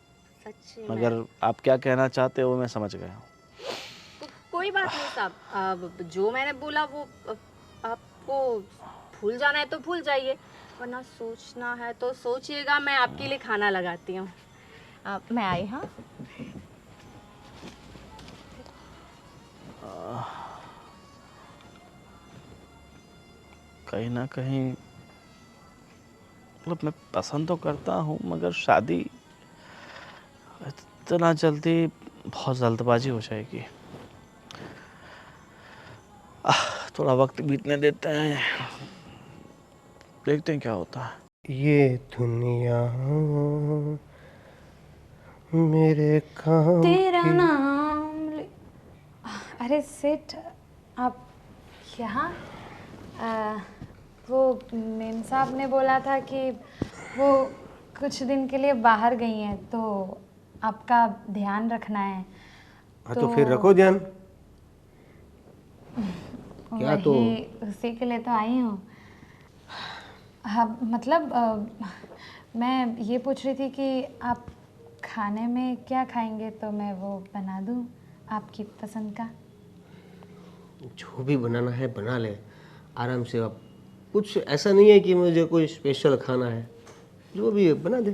सच्ची में। मगर आप क्या कहना चाहते हो मैं समझ गया हूँ। कोई बात नहीं साहब, अब जो मैंने बोला वो आपको भूल जाना है तो भूल जाइए, वरना सोचना है तो सोचिएगा। मैं आपके लिए खाना लगाती हूँ। मैं आई। हाँ कहीं ना कहीं मतलब मैं पसंद तो करता हूँ, मगर शादी इतना जल्दी बहुत जल्दबाजी हो जाएगी। थोड़ा वक्त बीतने देते हैं, देखते हैं क्या होता है। ये दुनिया मेरे काम तेरा की। नाम अरे सेठ, आप यहाँ? आ, वो मेम साहब ने बोला था कि वो कुछ दिन के लिए बाहर गई हैं, तो आपका ध्यान रखना है। हाँ तो फिर रखो ध्यान। क्या तो वही उसी के लिए तो आई हूँ। हाँ मतलब मैं ये पूछ रही थी कि आप खाने में क्या खाएंगे, तो मैं वो बना दूँ आपकी पसंद का। जो भी बनाना है बना ले आराम से। अब कुछ ऐसा नहीं है कि मुझे कोई स्पेशल खाना है, जो भी है बना दे।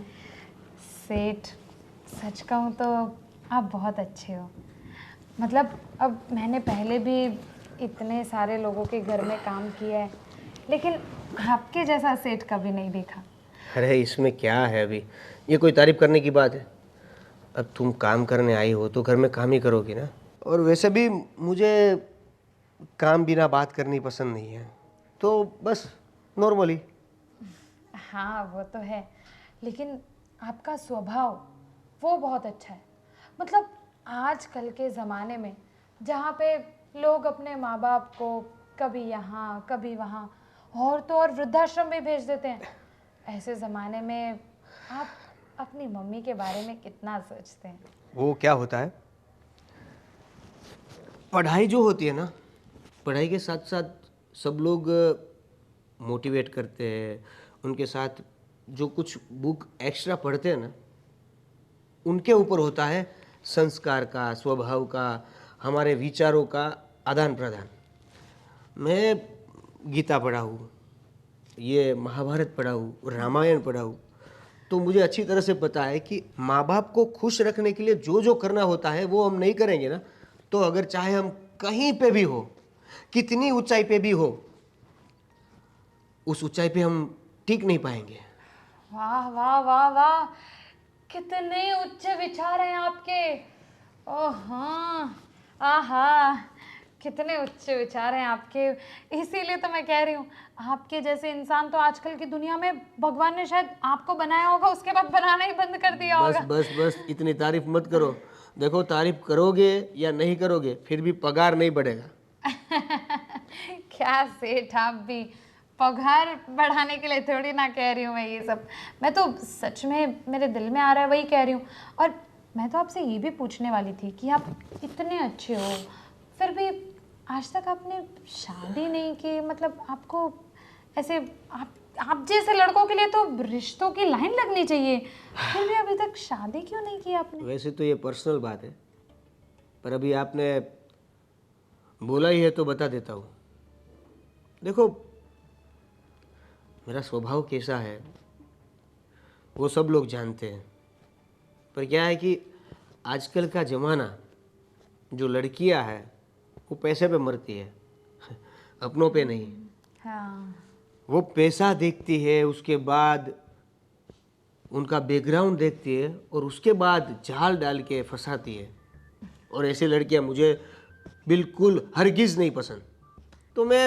सेठ, सच कहूँ तो आप बहुत अच्छे हो। मतलब अब मैंने पहले भी इतने सारे लोगों के घर में काम किया है, लेकिन आपके जैसा सेठ कभी नहीं देखा। अरे इसमें क्या है, अभी ये कोई तारीफ करने की बात है? अब तुम काम करने आई हो तो घर में काम ही करोगी ना। और वैसे भी मुझे काम बिना बात करनी पसंद नहीं है, तो बस नॉर्मली। हाँ वो तो है, लेकिन आपका स्वभाव वो बहुत अच्छा है। मतलब आजकल के ज़माने में जहाँ पे लोग अपने माँ बाप को कभी यहाँ कभी वहाँ और तो और वृद्धाश्रम भी भेज देते हैं, ऐसे ज़माने में आप अपनी मम्मी के बारे में कितना सोचते हैं? वो क्या होता है, पढ़ाई जो होती है ना, पढ़ाई के साथ साथ सब लोग मोटिवेट करते हैं, उनके साथ जो कुछ बुक एक्स्ट्रा पढ़ते हैं ना, उनके ऊपर होता है संस्कार का, स्वभाव का, हमारे विचारों का आदान प्रदान। मैं गीता पढ़ा हूँ, ये महाभारत पढ़ा हूँ, रामायण पढ़ा हूँ, तो मुझे अच्छी तरह से पता है कि माँ बाप को खुश रखने के लिए जो जो करना होता है वो हम नहीं करेंगे ना, तो अगर चाहे हम कहीं पे भी हो, कितनी ऊंचाई पे भी हो, उस ऊंचाई पे हम टिक नहीं पाएंगे। वाह वाह वाह वाह, कितने उच्च विचार हैं आपके। ओह हाँ, आहा, कितने उच्च विचार हैं आपके। इसीलिए तो मैं कह रही हूँ, आपके जैसे इंसान तो आजकल की दुनिया में भगवान ने शायद आपको बनाया होगा, उसके बाद बनाना ही बंद कर दिया बस होगा। बस बस इतनी तारीफ मत करो। देखो, तारीफ करोगे या नहीं करोगे फिर भी पगार नहीं बढ़ेगा। क्या सेठ आप भी, पगार बढ़ाने के लिए थोड़ी ना कह रही हूँ मैं ये सब। मैं तो सच में मेरे दिल में आ रहा है वही कह रही हूँ। और मैं तो आपसे ये भी पूछने वाली थी कि आप इतने अच्छे हो, फिर भी आज तक आपने शादी नहीं की। मतलब आपको ऐसे आप जैसे लड़कों के लिए तो रिश्तों की लाइन लगनी चाहिए, फिर भी अभी तक शादी क्यों नहीं की आपने? वैसे तो ये पर्सनल बात है, पर अभी आपने बोला ही है तो बता देता हूँ। देखो, मेरा स्वभाव कैसा है वो सब लोग जानते हैं, पर क्या है कि आजकल का ज़माना, जो लड़कियां हैं वो पैसे पे मरती है, अपनों पे नहीं। हाँ, वो पैसा देखती है, उसके बाद उनका बैकग्राउंड देखती है और उसके बाद जाल डाल के फंसाती है। और ऐसी लड़कियां मुझे बिल्कुल हरगिज़ नहीं पसंद। तो मैं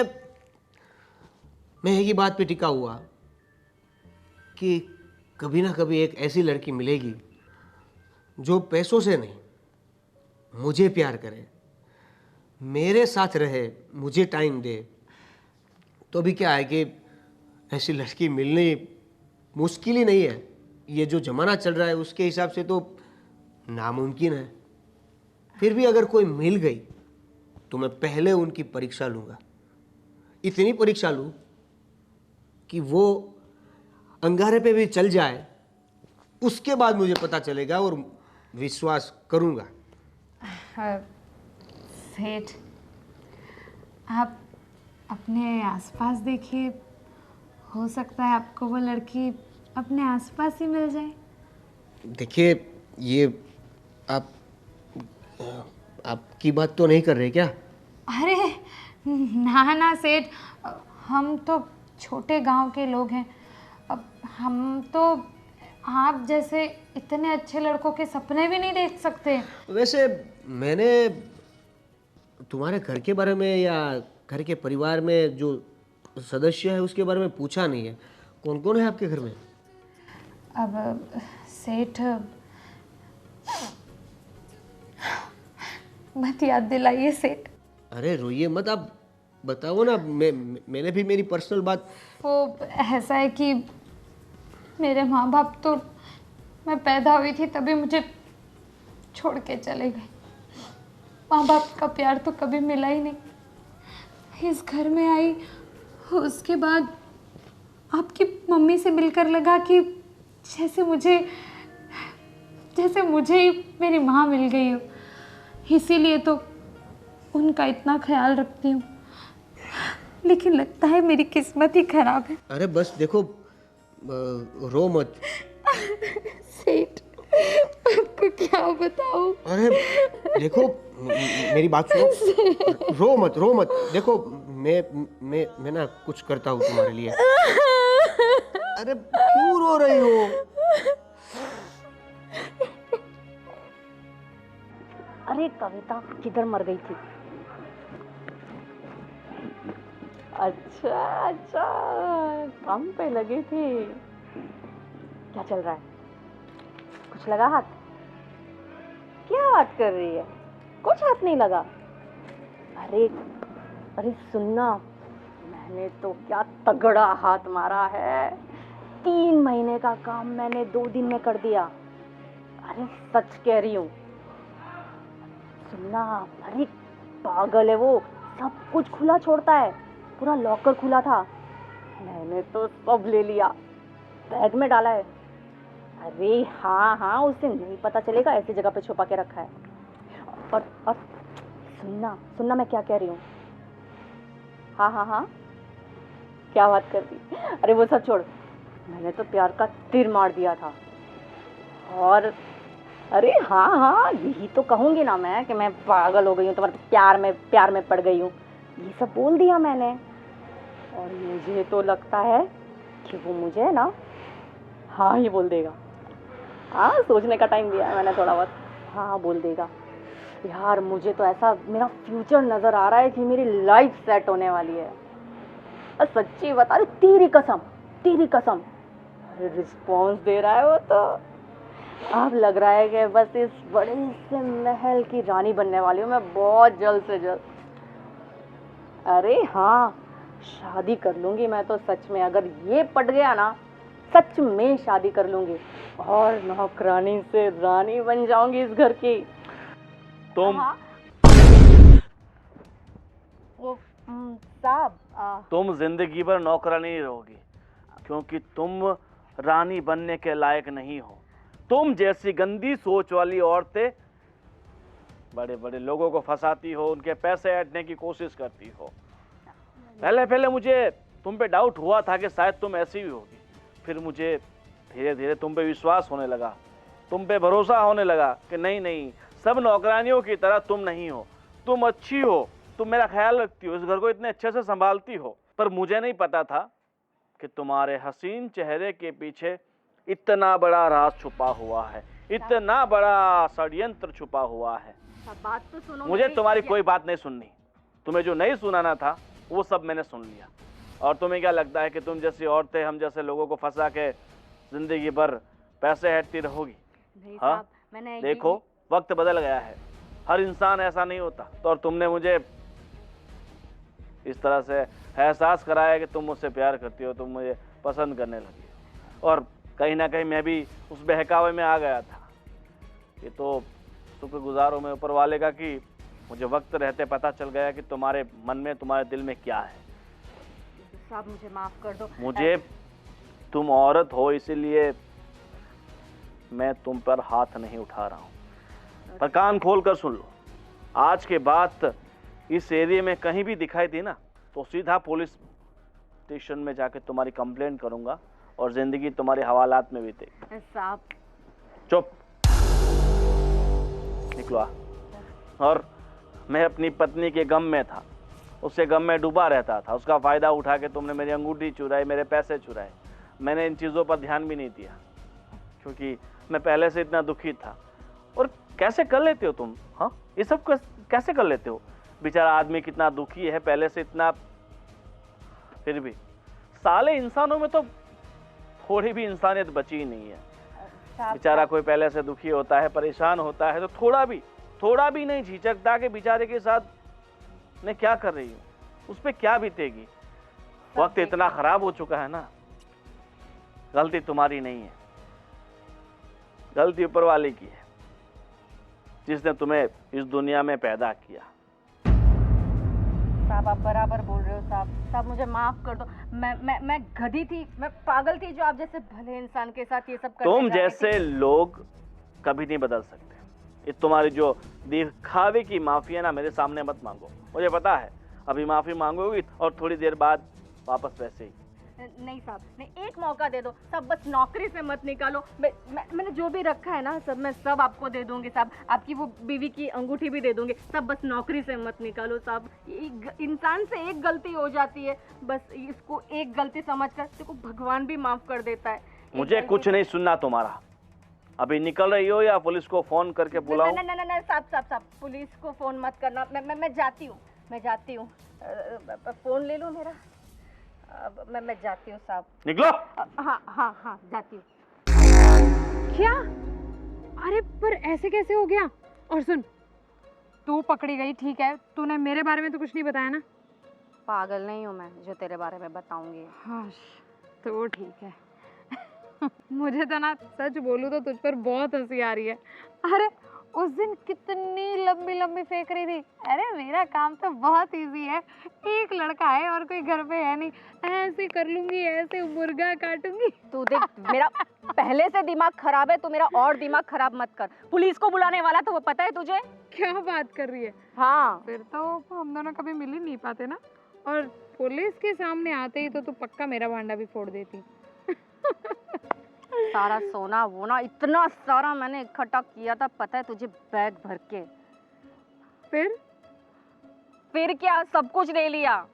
एक ही बात पे टिका हुआ कि कभी ना कभी एक ऐसी लड़की मिलेगी जो पैसों से नहीं, मुझे प्यार करे, मेरे साथ रहे, मुझे टाइम दे। तो अभी क्या है कि ऐसी लड़की मिलनी मुश्किल ही नहीं है। ये जो ज़माना चल रहा है उसके हिसाब से तो नामुमकिन है। फिर भी अगर कोई मिल गई तो मैं पहले उनकी परीक्षा लूँगा, इतनी परीक्षा लूँ कि वो अंगारे पे भी चल जाए, उसके बाद मुझे पता चलेगा और विश्वास करूँगा। सेठ, आप अपने आसपास देखिए, हो सकता है आपको वो लड़की अपने आसपास ही मिल जाए। देखिए, ये आपकी बात तो नहीं कर रहे क्या? अरे ना ना सेठ, हम तो छोटे गांव के लोग हैं। अब हम तो आप जैसे इतने अच्छे लड़कों के सपने भी नहीं देख सकते। वैसे मैंने तुम्हारे घर के बारे में या घर के परिवार में जो सदस्य है उसके बारे में पूछा नहीं है। कौन कौन है आपके घर में? अब सेठ, मत याद दिलाइए सेठ। अरे रोइए मत, आप बताओ ना। मैंने भी मेरी पर्सनल बात। वो ऐसा है कि मेरे माँ बाप तो मैं पैदा हुई थी तभी मुझे छोड़ के चले गए। माँ बाप का प्यार तो कभी मिला ही नहीं। इस घर में आई, उसके बाद आपकी मम्मी से मिलकर लगा कि जैसे मुझे ही मेरी माँ मिल गई हो। इसीलिए तो उनका इतना ख्याल रखती हूँ। लेकिन लगता है मेरी किस्मत ही खराब है। अरे बस देखो, रो मत। सेठ, आपको क्या बताऊं? अरे देखो, मेरी बात सुनो। रो मत। देखो, मैं ना कुछ करता हूँ तुम्हारे लिए। अरे क्यों रो रही हो? अरे कविता किधर मर गई थी? अच्छा, काम पे लगी थी। क्या चल रहा है? कुछ लगा हाथ? क्या बात कर रही है? कुछ हाथ नहीं लगा। अरे सुनना, मैंने तो क्या तगड़ा हाथ मारा है। 3 महीने का काम मैंने 2 दिन में कर दिया। अरे सच कह रही हूँ। सुनना, अरे पागल है वो, सब कुछ खुला छोड़ता है, पूरा लॉकर खुला था, मैंने तो सब ले लिया, बैग में डाला है। अरे हाँ हाँ, उसे नहीं पता चलेगा, ऐसी जगह पे छुपा के रखा है। और सुनना सुनना, मैं क्या कह रही हूँ। हाँ हाँ हाँ, क्या बात कर दी। अरे वो सब छोड़, मैंने तो प्यार का तीर मार दिया था। और अरे हाँ हाँ, यही तो कहूँगी ना मैं कि मैं पागल हो गई हूँ, तुम्हारे प्यार में पड़ गई हूँ, ये सब बोल दिया मैंने। और मुझे तो लगता है कि वो मुझे ना हाँ ही बोल देगा। हाँ, सोचने का टाइम दिया है मैंने थोड़ा बहुत, हाँ बोल देगा। यार मुझे तो ऐसा मेरा फ्यूचर नज़र आ रहा है कि मेरी लाइफ सेट होने वाली है। सच्ची बता रही, तेरी कसम तेरी कसम। अरे रिस्पॉन्स दे रहा है वो तो, अब लग रहा है कि बस इस बड़े से महल की रानी बनने वाली हूँ मैं बहुत जल्द से जल्द। अरे हाँ, शादी कर लूँगी मैं तो सच में, अगर ये पट गया ना सच में शादी कर लूँगी और नौकरानी से रानी बन जाऊंगी इस घर की। तुम वो साहब तुम जिंदगी भर नौकरानी नहीं रहोगी, क्योंकि तुम रानी बनने के लायक नहीं हो। तुम जैसी गंदी सोच वाली औरतें बड़े बड़े लोगों को फंसाती हो, उनके पैसे ऐंठने की कोशिश करती हो। पहले पहले मुझे तुम पे डाउट हुआ था कि शायद तुम ऐसी भी होगी, फिर मुझे धीरे धीरे तुम पे विश्वास होने लगा, तुम पे भरोसा होने लगा कि नहीं नहीं, सब नौकरानियों की तरह तुम नहीं हो, तुम अच्छी हो, तुम मेरा ख्याल रखती हो, इस घर को इतने अच्छे से संभालती हो। पर मुझे नहीं पता था कि तुम्हारे हसीन चेहरे के पीछे इतना बड़ा राज छुपा हुआ है, इतना बड़ा षड्यंत्र छुपा हुआ है। बात तो सुनो, मुझे तुम्हारी कोई बात नहीं सुननी, तुम्हें जो नहीं सुनाना था वो सब मैंने सुन लिया। और तुम्हें क्या लगता है कि तुम जैसी औरतें हम जैसे लोगों को फंसा के जिंदगी भर पैसे ऐंठती रहोगी? हाँ, मैंने देखो वक्त बदल गया है, हर इंसान ऐसा नहीं होता। तो और तुमने मुझे इस तरह से एहसास कराया कि तुम मुझसे प्यार करती हो, तुम मुझे पसंद करने लगी, और कहीं ना कहीं मैं भी उस बहकावे में आ गया था। ये तो शुक्रगुजार हूं मैं ऊपर वाले का कि मुझे वक्त रहते पता चल गया कि तुम्हारे मन में, तुम्हारे दिल में क्या है। साहब मुझे माफ कर दो। मुझे, तुम औरत हो इसीलिए मैं तुम पर हाथ नहीं उठा रहा हूं, पर कान खोल कर सुन लो, आज के बाद इस एरिया में कहीं भी दिखाई दी ना तो सीधा पुलिस स्टेशन में जाके तुम्हारी कंप्लेंट करूंगा और जिंदगी तुम्हारे हवालात में बीतेगी। साहब चुप, निकलो। और मैं अपनी पत्नी के गम में था, उसके गम में डूबा रहता था, उसका फायदा उठा के तुमने मेरी अंगूठी चुराई, मेरे पैसे चुराए। मैंने इन चीज़ों पर ध्यान भी नहीं दिया क्योंकि मैं पहले से इतना दुखी था। और कैसे कर लेते हो तुम? हाँ, ये सब कैसे कर लेते हो? बेचारा आदमी कितना दुखी है पहले से इतना, फिर भी साले इंसानों में तो थोड़ी भी इंसानियत बची ही नहीं है। बेचारा कोई पहले से दुखी होता है, परेशान होता है, तो थोड़ा भी नहीं झिझकता कि बेचारे के साथ मैं क्या कर रही हूँ, उस पर क्या बीतेगी। वक्त इतना खराब हो चुका है ना, गलती तुम्हारी नहीं है, गलती ऊपर वाले की है जिसने तुम्हें इस दुनिया में पैदा किया। साहब आप बराबर बोल रहे हो साहब मुझे माफ कर दो। मैं गधी थी, मैं पागल थी जो आप जैसे भले इंसान के साथ ये सब करने तुम जा रही जैसे लोग कभी नहीं बदल सकते। ये तुम्हारी जो दिखावे की माफी है ना, मेरे सामने मत मांगो। मुझे पता है अभी माफी मांगोगी और थोड़ी देर बाद वापस वैसे ही। नहीं साहब, नहीं, एक मौका दे दो साहब, बस नौकरी से मत निकालो। मैंने जो भी रखा है ना सब, मैं सब आपको दे दूंगी साहब, आपकी वो बीवी की अंगूठी भी दे दूंगी सब, बस नौकरी से मत निकालो साहब। इंसान से एक गलती हो जाती है, बस इसको एक गलती समझकर देखो भगवान भी माफ कर देता है। मुझे कुछ नहीं सुनना तुम्हारा। अभी निकल रही हो या पुलिस को फोन करके बुलाऊं? नहीं साहब पुलिस को फोन मत करना, मैं जाती हूँ। फोन ले लो मेरा, मैं जाती हूँ साहब। निकलो। हाँ जाती हूँ। क्या? अरे पर ऐसे कैसे हो गया? और सुन, तू पकड़ी गई ठीक है, तूने मेरे बारे में तो कुछ नहीं बताया ना? पागल नहीं हूँ मैं जो तेरे बारे में बताऊंगी। हाँ तो ठीक है। मुझे तो ना सच बोलूँ तो तुझ पर बहुत हंसी आ रही है। अरे उस दिन कितनी लंबी लंबी फेंक रही थी। अरे मेरा काम तो बहुत इजी है, एक लड़का है और कोई घर पे है नहीं, ऐसे कर लूंगी, ऐसे मुर्गा काटूंगी। तू देख, मेरा पहले से दिमाग खराब है, तो मेरा और दिमाग खराब मत कर। पुलिस को बुलाने वाला था, वो पता है तुझे? क्या बात कर रही है? हाँ, फिर तो हम दोनों कभी मिल ही नहीं पाते ना। और पुलिस के सामने आते ही तो तू पक्का मेरा भांडा भी फोड़ देती। सारा सोना वोना इतना सारा मैंने इकट्ठा किया था, पता है तुझे, बैग भर के। फिर क्या, सब कुछ ले लिया।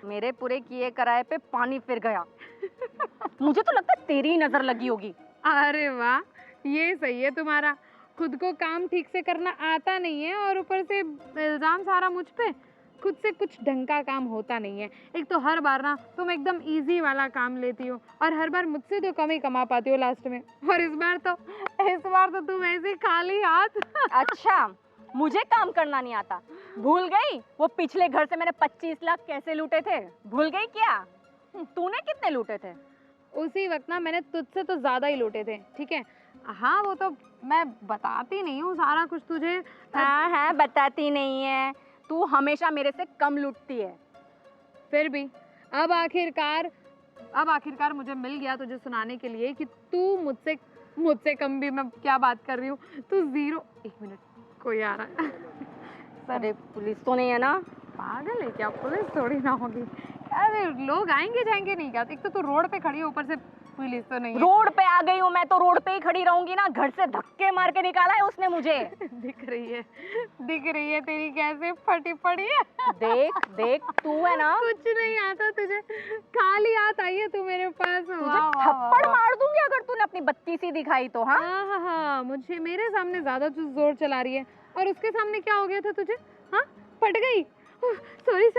मेरे पूरे किए कराए पे पानी फिर गया। मुझे तो लगता है तेरी ही नजर लगी होगी। अरे वाह, ये सही है तुम्हारा, खुद को काम ठीक से करना आता नहीं है और ऊपर से इल्जाम सारा मुझ पे। खुद से कुछ ढंग का काम होता नहीं है। एक तो हर बार ना तुम एकदम इजी वाला काम लेती हो और हर बार मुझसे तो कम ही कमा पाती हो लास्ट में। और इस बार तो तुम ऐसे खाली हाथ। अच्छा, मुझे काम करना नहीं आता? भूल गई वो पिछले घर से मैंने 25 लाख कैसे लूटे थे? भूल गई क्या? तूने कितने लूटे थे? उसी वक्त ना मैंने तुझसे तो ज्यादा ही लूटे थे, ठीक है? हाँ, वो तो मैं बताती नहीं हूँ सारा कुछ तुझे। हाँ, बताती नहीं है, तू हमेशा मेरे से कम लूटती है। फिर भी अब आखिरकार मुझे मिल गया तुझे सुनाने के लिए कि तू मुझसे कम भी। मैं क्या बात कर रही हूँ, तू जीरो। एक मिनट, कोई आ रहा है। अरे पुलिस तो नहीं है ना? पागल है क्या, पुलिस थोड़ी ना होगी। अरे लोग आएंगे जाएंगे नहीं क्या? एक तो तू रोड पे खड़ी है, ऊपर से पुलिस तो नहीं है। रोड पे आ गई हूँ मैं, तो रोड पे ही खड़ी रहूंगी ना। घर से धक्के मार के निकाला है उसने मुझे। दिख रही है तेरी कैसे फटी पड़ी है। देख तू है ना, कुछ नहीं आता तुझे, खाली हाथ आई है तू मेरे पास। तुझे थप्पड़ मार दूंगी अगर तूने अपनी बत्ती सी दिखाई तो। हाँ हाँ, मुझे मेरे सामने ज्यादा तू जोर चला रही है और उसके सामने क्या हो गया था तुझे? हाँ, फट गई। सॉरी,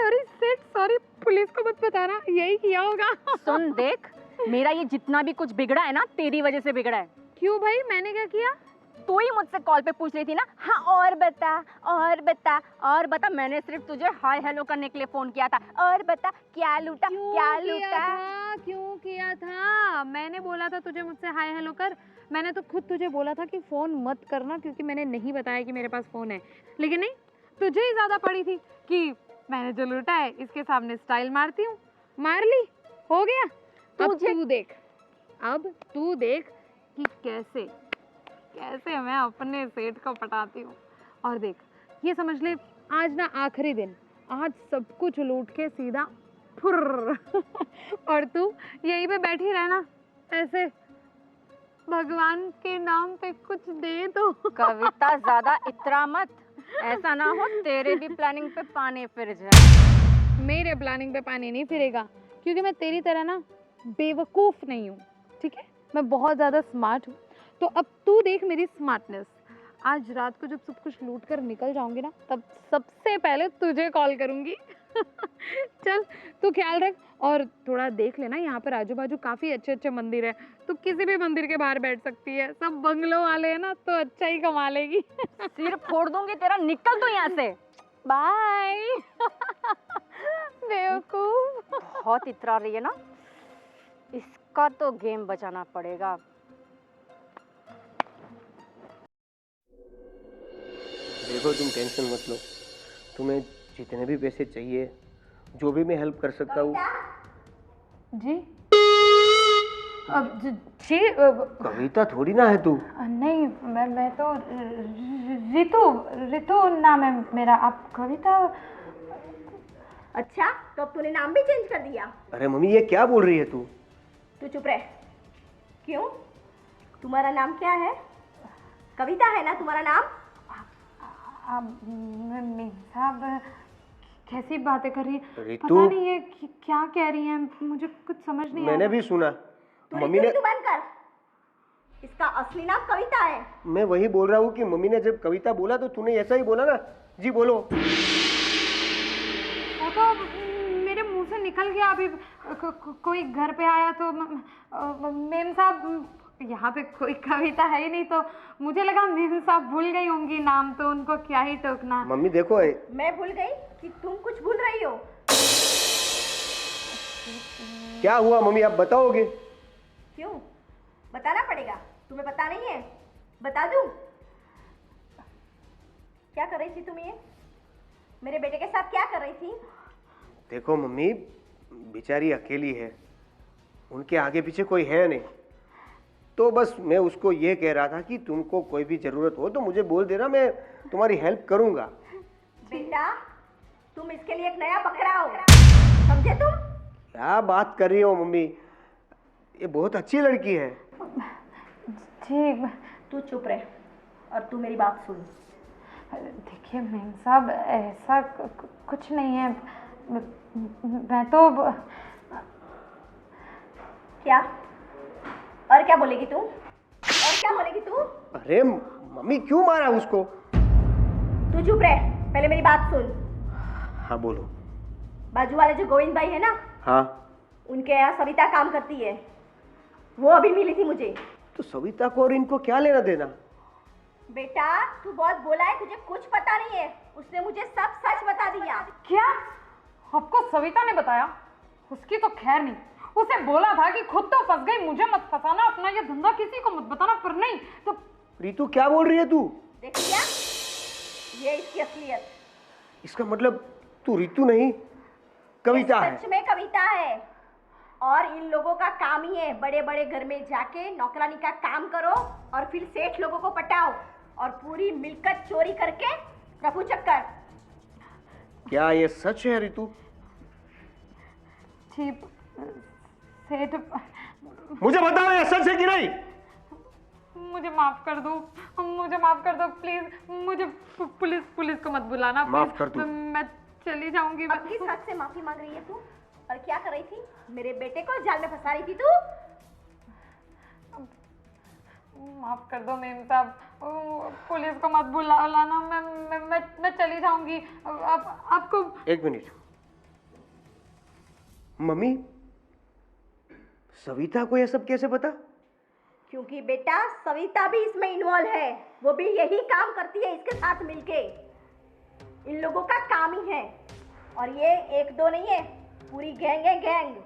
पुलिस को मत बताना, यही किया होगा। सुन देख, मेरा ये जितना भी कुछ बिगड़ा है ना, तेरी वजह से बिगड़ा है। क्यों भाई, मैंने क्या किया? तू ही मुझसे कॉल पे पूछ रही थी ना, हाँ और बता। मैंने सिर्फ तुझे हाय हेलो करने के लिए फोन किया था। और बता, क्या लूटा? क्यों किया था? मैंने बोला था तुझे मुझसे हाय हेलो कर? मैंने तो खुद तुझे बोला था कि फोन मत करना, क्योंकि मैंने नहीं बताया कि मेरे पास फोन है। लेकिन नहीं, तुझे ही ज्यादा पड़ी थी कि मैंने जो लूटा है इसके सामने स्टाइल मारती हूँ। मार ली, हो गया। अब तू देख कि कैसे मैं अपने सेठ को पटाती हूँ। और देख, ये समझ ले, आज ना आखिरी दिन, आज सब कुछ लूट के सीधा फुर्र। और तू यहीं पे बैठी रहना, ऐसे भगवान के नाम पे कुछ दे दो। कविता, ज्यादा इतरा मत, ऐसा ना हो तेरे भी प्लानिंग पे पानी फिर जाए। मेरे प्लानिंग पे पानी नहीं फिरेगा, क्योंकि मैं तेरी तरह ना बेवकूफ नहीं हूँ, ठीक है? मैं बहुत ज्यादा स्मार्ट हूँ। तो अब तू देख मेरी स्मार्टनेस। आज रात को जब सब कुछ लूट कर निकल जाऊंगी ना, तब सबसे पहले तुझे कॉल करूंगी। चल, तू ख्याल रख और थोड़ा देख लेना, यहाँ पर आजू बाजू काफी अच्छे मंदिर है, तो किसी भी मंदिर के बाहर बैठ सकती है। सब बंगलों वाले हैं ना, तो अच्छा ही कमा लेगी। सिर फोड़ दूंगी तेरा, निकल तू यहाँ से। बाय। बेवकूफ। बहुत इतरा रही है ना, इसका तो गेम बजाना पड़ेगा। देखो, तुम टेंशन मत लो, तुम्हें जितने भी पैसे चाहिए, जो भी मैं हेल्प कर सकता हूँ। जी जी कविता थोड़ी ना है तू। नहीं, मैं तो रितु नाम है मेरा। आप कविता? अच्छा, तो अब तूने नाम भी चेंज कर दिया? अरे मम्मी, ये क्या बोल रही है तू? तू चुप रह। क्यों? तुम्हारा नाम क्या है? कविता है ना तुम्हारा नाम? साहब, कैसी बातें कर रही है? रितु, पता नहीं है क्या कह रही हैं, मुझे कुछ समझ नहीं आ मैंने रहा। भी सुना। मम्मी ने, बंद कर। इसका असली नाम कविता है। मैं वही बोल रहा हूँ कि मम्मी ने जब कविता बोला तो तूने ऐसा ही बोला ना। जी बोलो। वो तो मेरे मुंह से निकल गया अभी। कोई घर पे आया तो मेम साहब, यहाँ पे कोई कविता है ही नहीं, तो मुझे लगा मेम साहब भूल गई होंगी नाम, तो उनको क्या ही टोकना। मम्मी देखो, मैं भूल गई कि तुम कुछ भूल रही हो। क्या हुआ मम्मी, आप बताओगे? क्यों? बताना पड़ेगा, तुम्हें पता नहीं है? बता दूं? क्या कर रही थी तुम ये? मेरे बेटे के साथ क्या कर रही थी? देखो मम्मी, बेचारी अकेली है, उनके आगे पीछे कोई है नहीं, तो बस मैं उसको ये कह रहा था कि तुमको कोई भी ज़रूरत हो तो मुझे बोल देना, मैं तुम्हारी हेल्प करूँगा। बेटा, तुम इसके लिए एक नया बकरा हो, समझे तुम? क्या बात कर रही हो मम्मी, ये बहुत अच्छी लड़की है। जी तू चुप रहे और तू मेरी बात सुन। देखिए मेम साहब, ऐसा कुछ नहीं है। मैं तो क्या? और क्या बोलेगी तू? और क्या बोलेगी तू? अरे मम्मी, क्यों मारा उसको? तू चुप रहे, पहले मेरी बात सुन। हाँ बोलो। बाजू वाले जो गोविंद भाई है ना, हाँ, उनके यहाँ सविता काम करती है, वो अभी मिली थी मुझे। तो सविता को और इनको क्या लेना देना? बेटा, तू बहुत बोला है, तुझे कुछ पता नहीं है। उसने मुझे सब सच बता दिया। क्या आपको सविता ने बताया? उसकी तो खैर नहीं, उसे बोला था कि खुद तो फंस गई, मुझे मत फंसाना, अपना ये धंधा किसी को मत बताना, पर नहीं तो। रितु, क्या बोल रही है तू? देख लिया, ये इसकी असलियत। इसका मतलब तू रितु नहीं, कविता है। सच में कविता है। और इन लोगों का काम ही है, बड़े बड़े घर में जाके नौकरानी का काम करो और फिर सेठ लोगों को पटाओ और पूरी मिलकत चोरी करके रफू चक्कर। क्या ये सच है रितु? जी सेठ, मुझे बताओ ये सच है कि नहीं? मुझे माफ कर दो, मुझे माफ कर दो प्लीज। मुझे पुलिस को मत बुलाना। माफ कर दो। मैं चली जाऊंगी। अब किस हद से माफी मांग रही है तू? और क्या कर रही थी? मेरे बेटे को जाल में फंसा रही थी तू। माफ कर दो मेम साहब, पुलिस को मत बुलाना। मैं चली जाऊंगी। आपको एक मिनट मम्मी, सविता को यह सब कैसे पता? क्योंकि बेटा, सविता भी इसमें इन्वॉल्व है, वो भी यही काम करती है इसके साथ मिलके। इन लोगों का काम ही है, और ये एक दो नहीं है, पूरी गैंग है, गैंग।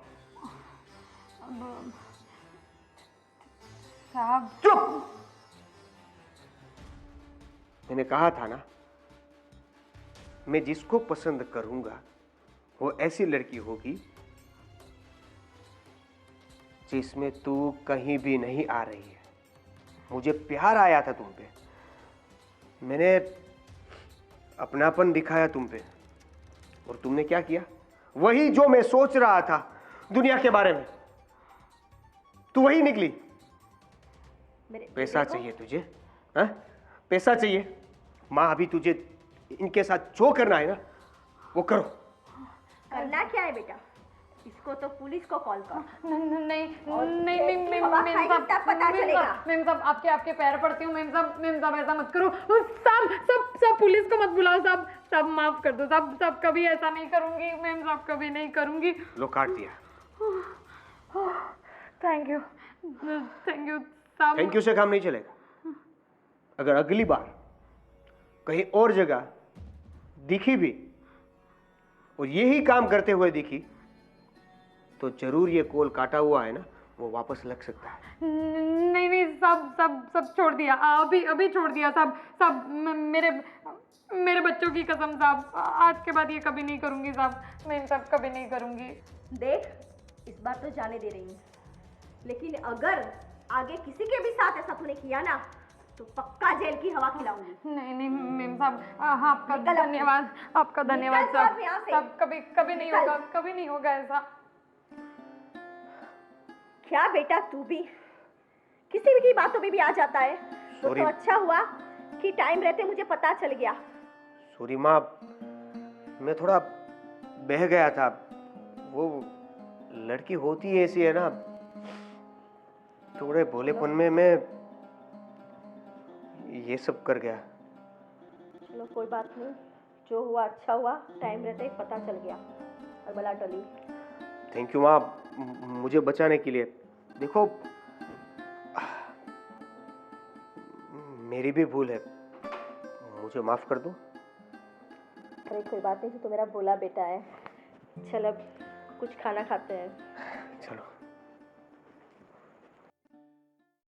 साहब चुप! मैंने कहा था ना, मैं जिसको पसंद करूंगा वो ऐसी लड़की होगी जिसमें तू कहीं भी नहीं आ रही है। मुझे प्यार आया था तुम पे, मैंने अपनापन दिखाया तुम पे, और तुमने क्या किया? वही जो मैं सोच रहा था दुनिया के बारे में, तू वही निकली। पैसा चाहिए तुझे, हाँ? पैसा चाहिए। माँ, अभी तुझे इनके साथ जो करना है ना वो करो। करना क्या है बेटा? इसको तो पुलिस को कॉल कर। नहीं पता चलेगा। मेम साहब, आपके पैर पड़ती हूँ। मेम साहब ऐसा मत करो। सब पुलिस को मत बुलाओ। सब माफ कर दो। सब कभी ऐसा नहीं करूंगी मेम साहब, कभी नहीं करूंगी। लो, काट दिया। थैंक यू साहब। थैंक यू से काम नहीं चलेगा। अगर अगली बार कहीं और जगह दिखी भी और यही काम करते हुए दिखी तो जरूर ये कॉल काटा हुआ है ना, वो वापस लग सकता है। नहीं सब छोड़ दिया, अभी छोड़ दिया सब। मेरे बच्चों की कसम साहब, आज के बाद ये कभी नहीं करूंगी साहब। मैं सब कभी नहीं करूंगी। देख, इस बार तो जाने दे रही हूँ, लेकिन अगर आगे किसी के भी साथ ऐसा तूने किया ना तो पक्का जेल की हवा खिलाऊंगी। नहीं मेम साहब, आपका धन्यवाद, आपका धन्यवाद साहब। सब कभी नहीं होगा, कभी नहीं होगा ऐसा। क्या बेटा, तू भी किसी की बातों में भी आ जाता है। तो अच्छा हुआ कि टाइम रहते मुझे पता चल गया। सॉरी माँ, मैं थोड़ा बह गया था। वो लड़की होती है ऐसी है ना, थोड़े भोलेपन में मैं ये सब कर गया। चलो कोई बात नहीं, जो हुआ अच्छा हुआ, टाइम रहते ही पता चल गया और बला टली। थैंक यू माँ, मुझे बचाने के लिए। देखो, मेरी भी भूल है, मुझे माफ कर दो। अरे कोई बात नहीं, तो मेरा भोला बेटा है। चल अब कुछ खाना खाते हैं। चलो।